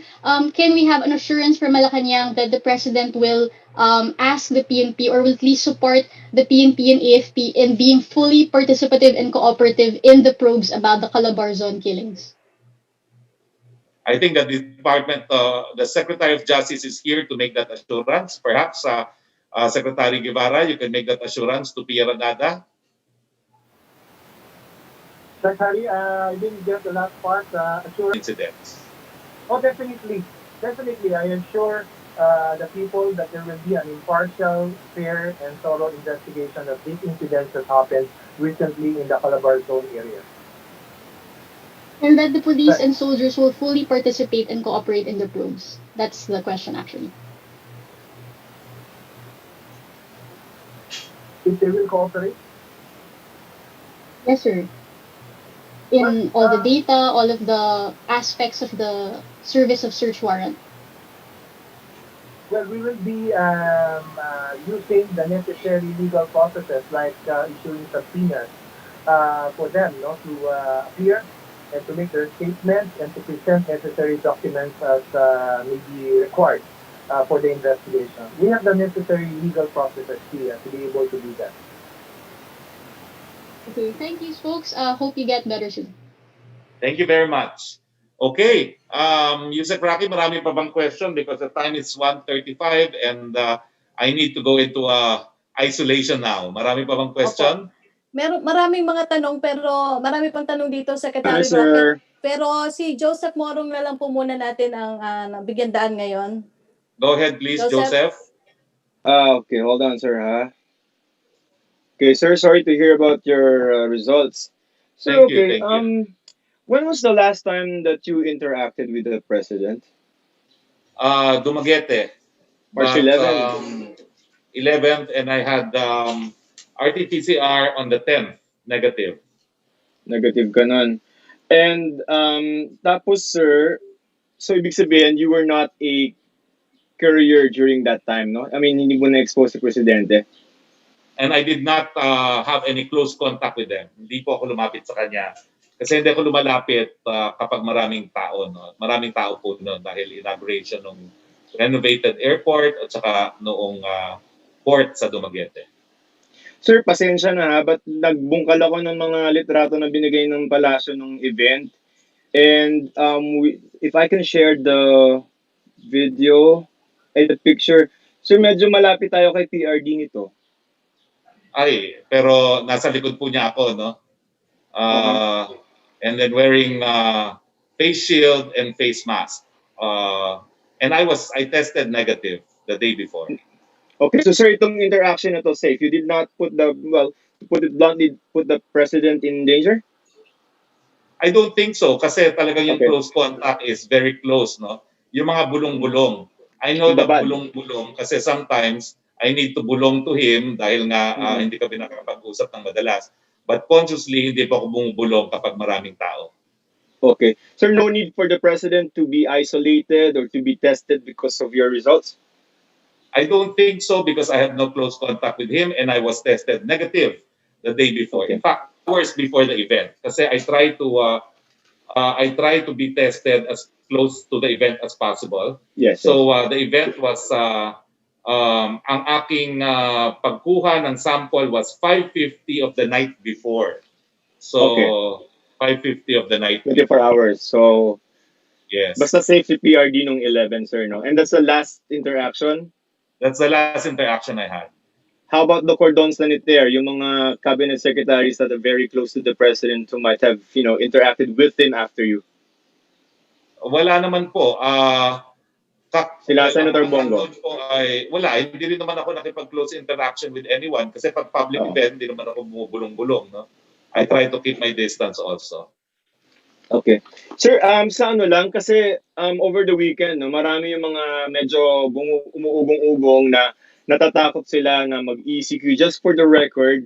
Can we have an assurance from Malacanang that the president will ask the PNP or will at least support the PNP and AFP in being fully participative and cooperative in the probes about the Calabarzon killings? I think that the department, the Secretary of Justice is here to make that assurance. Perhaps, Secretary Guevara, you can make that assurance to Pia Radada. Secretary, I didn't get the last part. Assurance. Incidents. Oh, definitely. Definitely. I assure the people that there will be an impartial, fair, and thorough investigation of these incidents that happened recently in the Calabarzon area. And that the police and soldiers will fully participate and cooperate in the probes. That's the question, actually. If they will cooperate? Yes, sir. In all the data, all of the aspects of the service of search warrant. Well, we will be using the necessary legal processes like issuing subpoenas for them to appear and to make their statements and to present necessary documents as may be required for the investigation. We have the necessary legal processes here to be able to do that. Okay, thank you, folks. Hope you get better soon. Thank you very much. Okay, Yusek Roque, marami pa bang question because the time is 1:35 and I need to go into isolation now. Marami pa bang question? Maraming mga tanong pero marami pang tanong dito, Secretary Hi, sir. Roque. Pero si Joseph Morong na lang po muna natin ang bigyan daan ngayon. Go ahead please, Joseph. Okay, hold on, sir, ha? Okay, sir, sorry to hear about your results. Sir, Thank you, okay, thank you. when was the last time that you interacted with the president? Dumaguete, March but 11th. 11th, and I had RT-PCR on the 10th, negative. Negative ka nun. And tapos, sir, so ibig sabihin, you were not a courier during that time, no? I mean, hindi mo na-expose sa presidente. And I did not have any close contact with them. Hindi po ako lumapit sa kanya. Kasi hindi ako lumalapit kapag maraming tao. No? Maraming tao po noon dahil inauguration ng renovated airport at saka noong port sa Dumaguete. Sir, pasensya na ha, but nagbungkal ako ng mga litrato na binigay ng palasyo ng event. And if I can share the video and the picture, sir, medyo malapit tayo kay PRD nito. Ay, pero nasa likod po niya ako, no? And then wearing face shield and face mask. And I tested negative the day before. Okay, so sir, itong interaction na to safe. You did not put the, well, to put it bluntly, put the president in danger? I don't think so kasi talagang yung Okay. close contact is very close, no? Yung mga bulong-bulong. I know that Babad. bulong-bulong kasi sometimes I need to bulong to him dahil nga hindi kami nakakapag-usap ng madalas. But consciously, hindi pa ako bumubulong kapag maraming tao. Okay. Sir, no need for the president to be isolated or to be tested because of your results? I don't think so because I had no close contact with him and I was tested negative the day before. Okay. In fact, hours before the event. Kasi I try to be tested as close to the event as possible. Yes. So the event was ang aking pagkuha ng sample was 5:50 of the night before. So 5:50 of the night 24 before. hours. So, Yes. basta safe si PRD nung 11, sir, no? And that's the last interaction? That's the last interaction I had. How about the cordon sanitaire, yung mga cabinet secretaries that are very close to the president who might have, interacted with him after you? Wala naman po. Sila, Senator ang Bongo. nandun po ay wala. Hindi rin naman ako nakipag-close interaction with anyone kasi pag public event, hindi naman ako bumubulong-bulong. No? I try to keep my distance also. Okay. Sir, sa ano lang, kasi over the weekend, no, marami yung mga medyo umuugong-ugong na natatakot sila na mag-ECQ. Just for the record,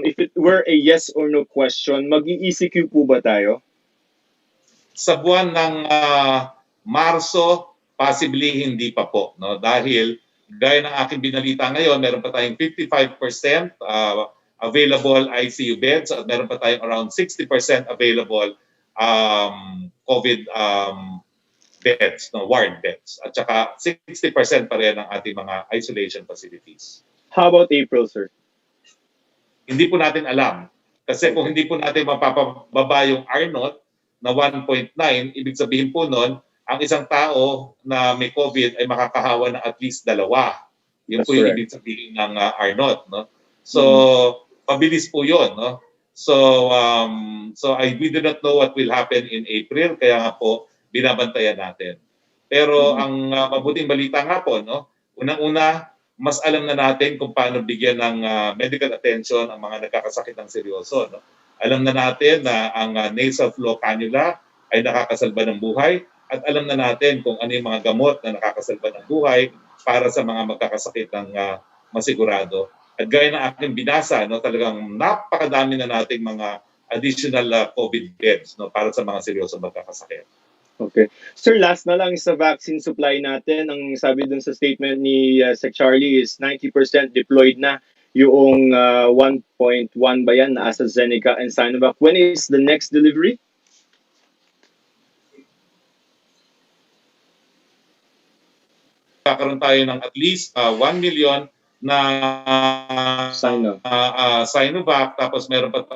if it were a yes or no question, mag-ECQ po ba tayo? Sa buwan ng Marso, possibly hindi pa po. No? Dahil, gaya ng aking binalita ngayon, meron pa tayong 55% available ICU beds at meron pa tayong around 60% available COVID beds, no, ward beds. At saka 60% pa rin ang ating mga isolation facilities. How about April, sir? Hindi po natin alam. Kasi kung hindi po natin mapapababa yung R0 na 1.9, ibig sabihin po nun, ang isang tao na may COVID ay makakahawa ng at least 2. Yun That's po yung correct. ibig sabihin ng R0. No? So, pabilis po yun. No? So we do not know what will happen in April, kaya nga po binabantayan natin. Pero ang mabuting balita nga po, no? Unang-una, mas alam na natin kung paano bigyan ng medical attention ang mga nagkakasakit ng seryoso. No? Alam na natin na ang nasal flow cannula ay nakakasalba ng buhay at alam na natin kung ano yung mga gamot na nakakasalba ng buhay para sa mga magkakasakit ng masigurado. At gaya ng aking binasa, no, talagang napakadami na nating mga additional COVID beds, no, para sa mga seryosong magkakasakit. Okay. Sir, last na lang sa vaccine supply natin. Ang sabi dun sa statement ni Sec Charlie is 90% deployed na yung 1.1 ba yan na AstraZeneca and Sinovac. When is the next delivery? Kakaroon tayo ng at least 1 million na Sinovac, tapos meron pa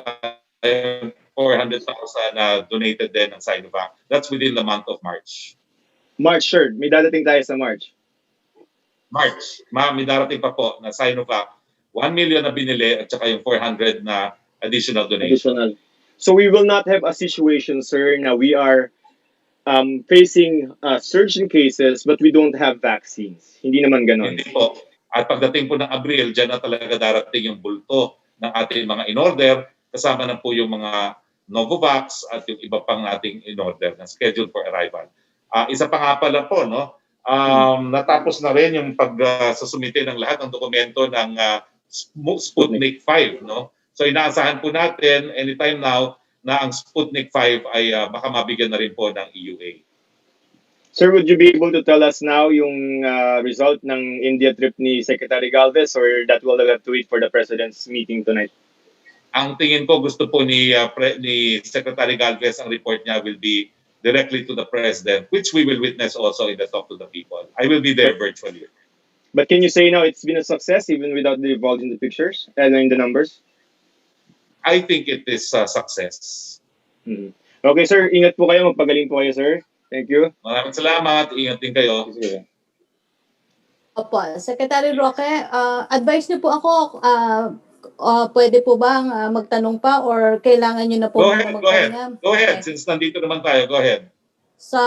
tayong 400,000 na donated din ng Sinovac. That's within the month of March. March, sir. May dadating tayo sa March. March. May darating pa po na Sinovac. 1 million na binili at saka yung 400 na additional donation. Additional. So we will not have a situation, sir, na we are facing surge in cases but we don't have vaccines. Hindi naman ganon. Hindi po. At pagdating po ng Abril, dyan na talaga darating yung bulto ng ating mga in-order, kasama na po yung mga Novavax at yung iba pang ating in-order na scheduled for arrival. Isa pa nga pala po, no? Natapos na rin yung pagsusumite ng lahat ng dokumento ng Sputnik 5, no? So inaasahan po natin anytime now na ang Sputnik 5 ay baka mabigyan na rin po ng EUA. Sir, would you be able to tell us now yung result ng India trip ni Secretary Galvez, or that will have to wait for the President's meeting tonight? Ang tingin ko gusto po ni Secretary Galvez, ang report niya will be directly to the President, which we will witness also in the Talk to the People. I will be there virtually. But can you say now it's been a success even without the involved in the pictures and in the numbers? I think it is a success. Okay, sir. Ingat po kayo. Magpagaling po kayo, sir. Thank you. Maraming salamat. Ingat din kayo. Opo, Secretary Roque, advice niyo po ako, pwede po bang magtanong pa or kailangan niyo na po magpahinga? Go ahead. Since nandito naman tayo, go ahead. Sa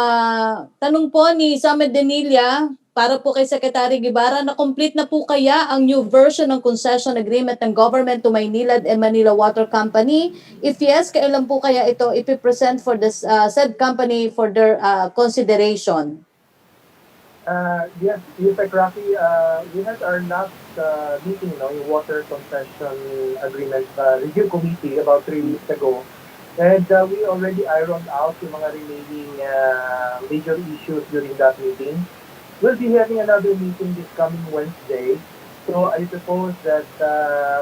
tanong po ni Samed Denilla, para po kay Secretary Guevara, na-complete na po kaya ang new version ng concession agreement ng government to Maynilad and Manila Water Company? If yes, kailan po kaya ito ipipresent for this said company for their consideration? Yes, Rocky, we had our last meeting, yung water concession agreement review committee about 3 weeks ago. And we already ironed out yung mga remaining major issues during that meeting. We'll be having another meeting this coming Wednesday. So I suppose that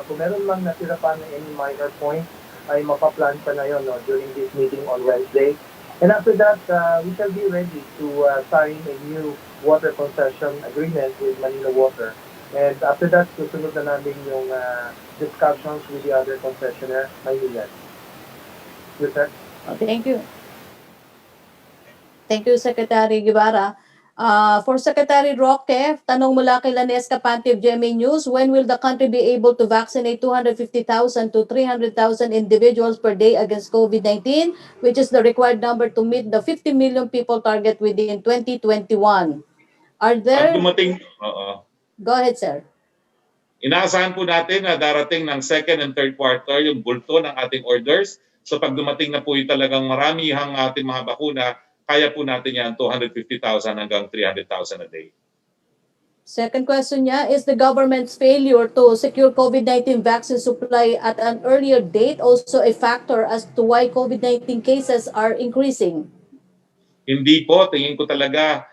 kung meron lang natira pa na any minor point, ay mapaplan pa na yun during this meeting on Wednesday. And after that, we shall be ready to sign a new water concession agreement with Manila Water. And after that, susunod na namin yung discussions with the other concessionaire, Manila. Yes, sir. Thank you. Thank you, Secretary Guevara. For Secretary Roque, tanong mula kay Lanes Capante of GMA News, when will the country be able to vaccinate 250,000 to 300,000 individuals per day against COVID-19, which is the required number to meet the 50 million people target within 2021? Are there... Go ahead, sir. Inaasahan po natin na darating ng second and third quarter yung bulto ng ating orders. So pag dumating na po yung talagang marami ang ating mga bakuna, kaya po natin yan 250,000 hanggang 300,000 a day. Second question niya, is the government's failure to secure COVID-19 vaccine supply at an earlier date also a factor as to why COVID-19 cases are increasing? Hindi po, tingin ko talaga,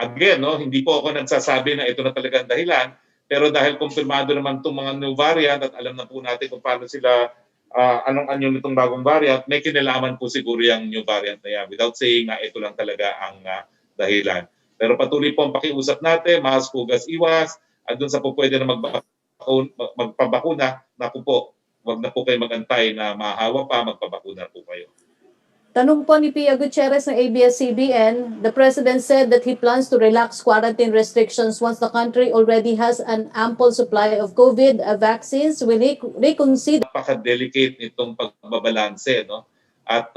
again, hindi po ako nagsasabi na ito na talaga ang dahilan, pero dahil kumpirmado naman itong mga new variant at alam na po natin kung paano sila anong anyo nitong bagong variant, may kinalaman po siguro yung new variant na yan without saying na ito lang talaga ang dahilan. Pero patuloy po ang pakiusap natin, mask, hugas, iwas, at dun sa po pwede na magpabakuna, naku po, wag na po kayo magantay na mahawa pa, magpabakuna po kayo. Tanong po ni Pia Gutierrez ng ABS-CBN, the President said that he plans to relax quarantine restrictions once the country already has an ample supply of COVID vaccines. Will he reconsider? Napaka-delicate nitong pagbabalanse, no? At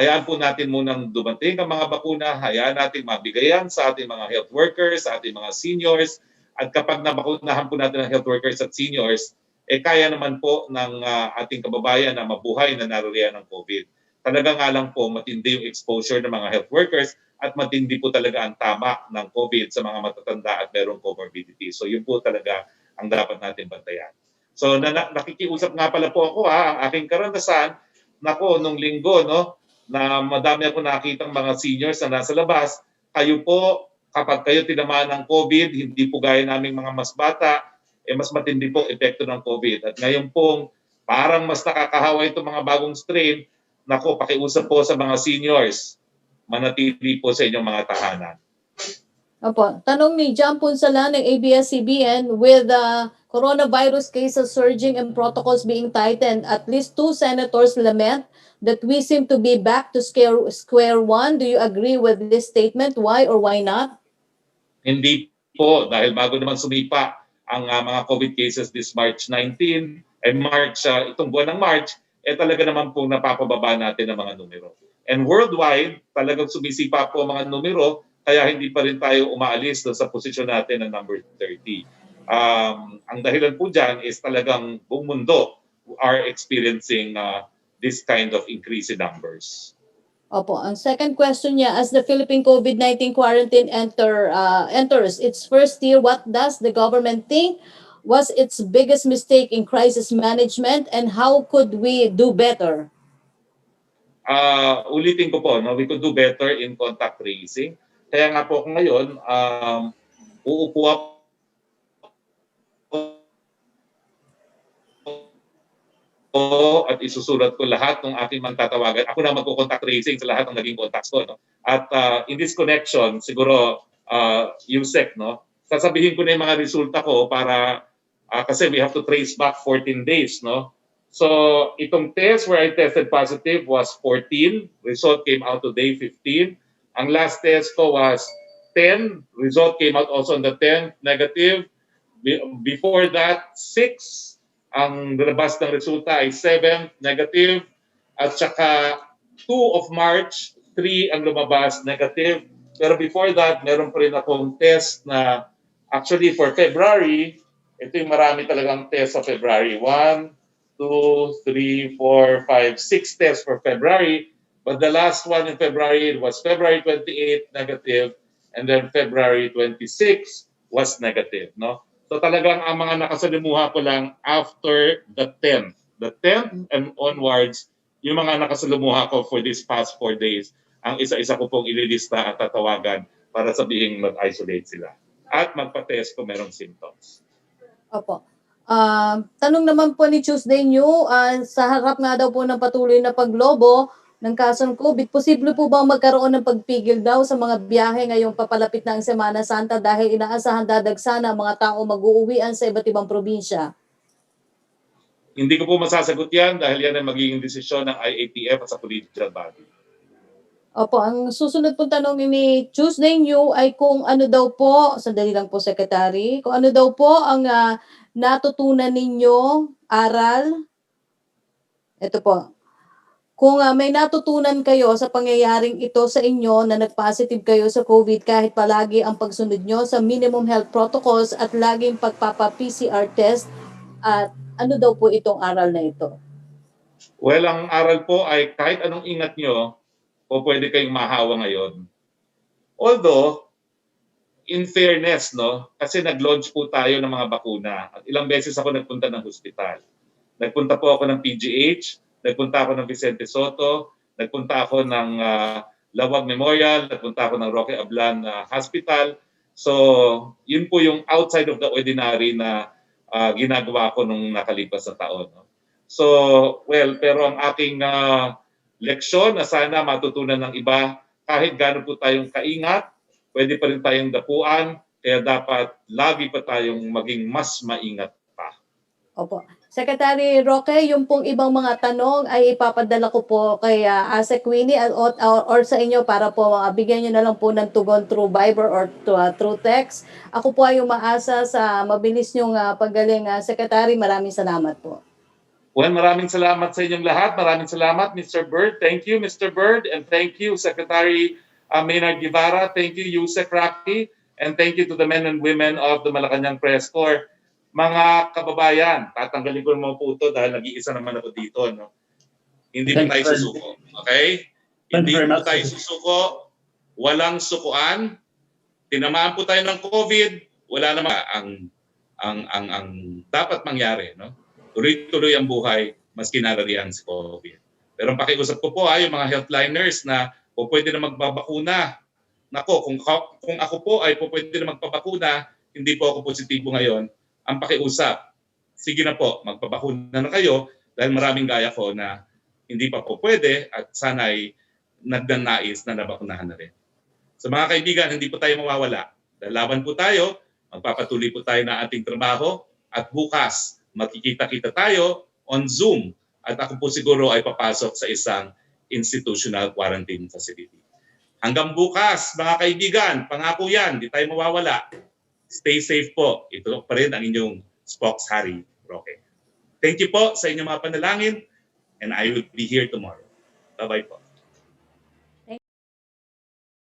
hayaan po natin munang dumating ang mga bakuna, hayaan natin mabigayan sa ating mga health workers, sa ating mga seniors, at kapag nabakunahan po natin ang health workers at seniors, kaya naman po ng ating kababayan na mabuhay na naririyan ng COVID. Talaga nga lang po matindi yung exposure ng mga health workers at matindi po talaga ang tama ng COVID sa mga matatanda at merong comorbidity. So yun po talaga ang dapat natin bantayan. So nakikiusap nga pala po ako ang aking karanasan, nung linggo, na madami ako nakitang mga seniors na nasa labas. Kayo po, kapag kayo tinamaan ng COVID, hindi po gaya naming mga mas bata, mas matindi po epekto ng COVID. At ngayon pong parang mas nakakahawa itong mga bagong strain, pakiusap po sa mga seniors, manatili po sa inyong mga tahanan. Opo. Tanong ni John Punsalan ng ABS-CBN, with coronavirus cases surging and protocols being tightened, at least 2 senators lament that we seem to be back to square one. Do you agree with this statement? Why or why not? Hindi po, dahil bago naman sumipa ang mga COVID cases this March 19, itong buwan ng March, talaga naman po napapababa natin ang mga numero. And worldwide, talagang sumisipa po ang mga numero kaya hindi pa rin tayo umaalis doon sa posisyon natin na number 30. Ang dahilan po dyan is talagang buong mundo are experiencing this kind of increase in numbers. Opo, ang second question niya, as the Philippine COVID-19 quarantine enters its first year, what does the government think was its biggest mistake in crisis management and how could we do better? Ulitin ko po, no, we could do better in contact tracing. Kaya nga po ngayon, uupo ako at isusulat ko lahat ng aking magtatawagan. Ako na magko-contact tracing sa lahat ng naging contacts ko. No? At in this connection, siguro, USEC, no? Sasabihin ko na yung mga resulta ko para, kasi we have to trace back 14 days. No? So, itong test where I tested positive was 14. Result came out today, 15. Ang last test ko was 10. Result came out also on the 10th, negative. Before that, 6. Ang nalabas ng resulta ay 7, negative. At saka 2 of March, 3 ang lumabas, negative. Pero before that, meron pa rin akong test na actually for February, ito yung marami talagang test sa February. 1, 2, 3, 4, 5, 6 tests for February. But the last one in February was February 28, negative. And then February 26 was negative. No? So talagang ang mga nakasalimuha ko lang after the 10th. The 10th and onwards, yung mga nakasalimuha ko for these past 4 days, ang isa-isa ko pong ililista at tatawagan para sabihin mag-isolate sila. At magpa-test kung merong symptoms. Opo. Tanong naman po ni Tuesday New, sa harap nga daw po ng patuloy na paglobo ng kaso ng COVID, posible po bang magkaroon ng pagpigil daw sa mga biyahe ngayong papalapit na ang Semana Santa dahil inaasahan dadagsana ang mga tao mag-uuwian sa iba't ibang probinsya? Hindi ko po masasagot yan dahil yan ay magiging desisyon ng IATF at sa collegial body. Opo, ang susunod pong tanong ni Tuesday New ay kung ano daw po, sandali lang po Secretary, kung ano daw po ang natutunan ninyo, aral, ito po, kung may natutunan kayo sa pangyayaring ito sa inyo na nag-positive kayo sa COVID kahit palagi ang pagsunod nyo sa minimum health protocols at laging pagpapa-PCR test, at ano daw po itong aral na ito? Well, ang aral po ay kahit anong ingat nyo, o pwede kayong mahawa ngayon. Although, in fairness, no, kasi nag-launch po tayo ng mga bakuna. At ilang beses ako nagpunta ng hospital. Nagpunta po ako ng PGH, nagpunta ako ng Vicente Soto, nagpunta ako ng Lawag Memorial, nagpunta ako ng Roque Ablan Hospital. So, yun po yung outside of the ordinary na ginagawa ko nung nakalipas na taon. No? So, well, pero ang aking leksyon na sana matutunan ng iba, kahit gano'n po tayong kaingat, pwede pa rin tayong dapuan, kaya dapat lagi pa tayong maging mas maingat pa. Opo. Secretary Roque, yung pong ibang mga tanong ay ipapadala ko po kay Ase Queenie or sa inyo para po bigyan nyo na lang po ng tugon through Viber or through text. Ako po ay umaasa sa mabilis nyong paggaling, Secretary. Maraming salamat po. Well, maraming salamat sa inyong lahat. Maraming salamat, Mr. Bird. Thank you, Mr. Bird. And thank you, Secretary Maynard Guevara. Thank you, Yusek Roque. And thank you to the men and women of the Malacanang Press Corps. Mga kababayan, tatanggalin ko naman po ito dahil nag-iisa naman ako dito. No? Hindi po tayo susuko. Okay? Hindi po tayo susuko. Walang sukuan. Tinamaan po tayo ng COVID. Wala naman ang dapat mangyari. No? Tuloy-tuloy ang buhay maski narariyan si COVID. Pero ang pakiusap ko po ay yung mga healthliners na po pwede na magbabakuna. Nako, kung ako po ay po pwede na magpabakuna, hindi po ako positibo ngayon, ang pakiusap, sige na po, magpabakuna na kayo dahil maraming gaya ko na hindi pa po pwede at sana ay nagnanais na nabakunahan na rin. Sa mga kaibigan, hindi po tayo mawawala. Dahil laban po tayo, magpapatuloy po tayo na ating trabaho at bukas makikita-kita tayo on Zoom at ako po siguro ay papasok sa isang institutional quarantine facility. Hanggang bukas, mga kaibigan, pangako yan, hindi tayo mawawala. Stay safe po. Ito pa rin ang inyong spokeshari, Roque. Thank you po sa inyong mga panalangin and I will be here tomorrow. Bye-bye po.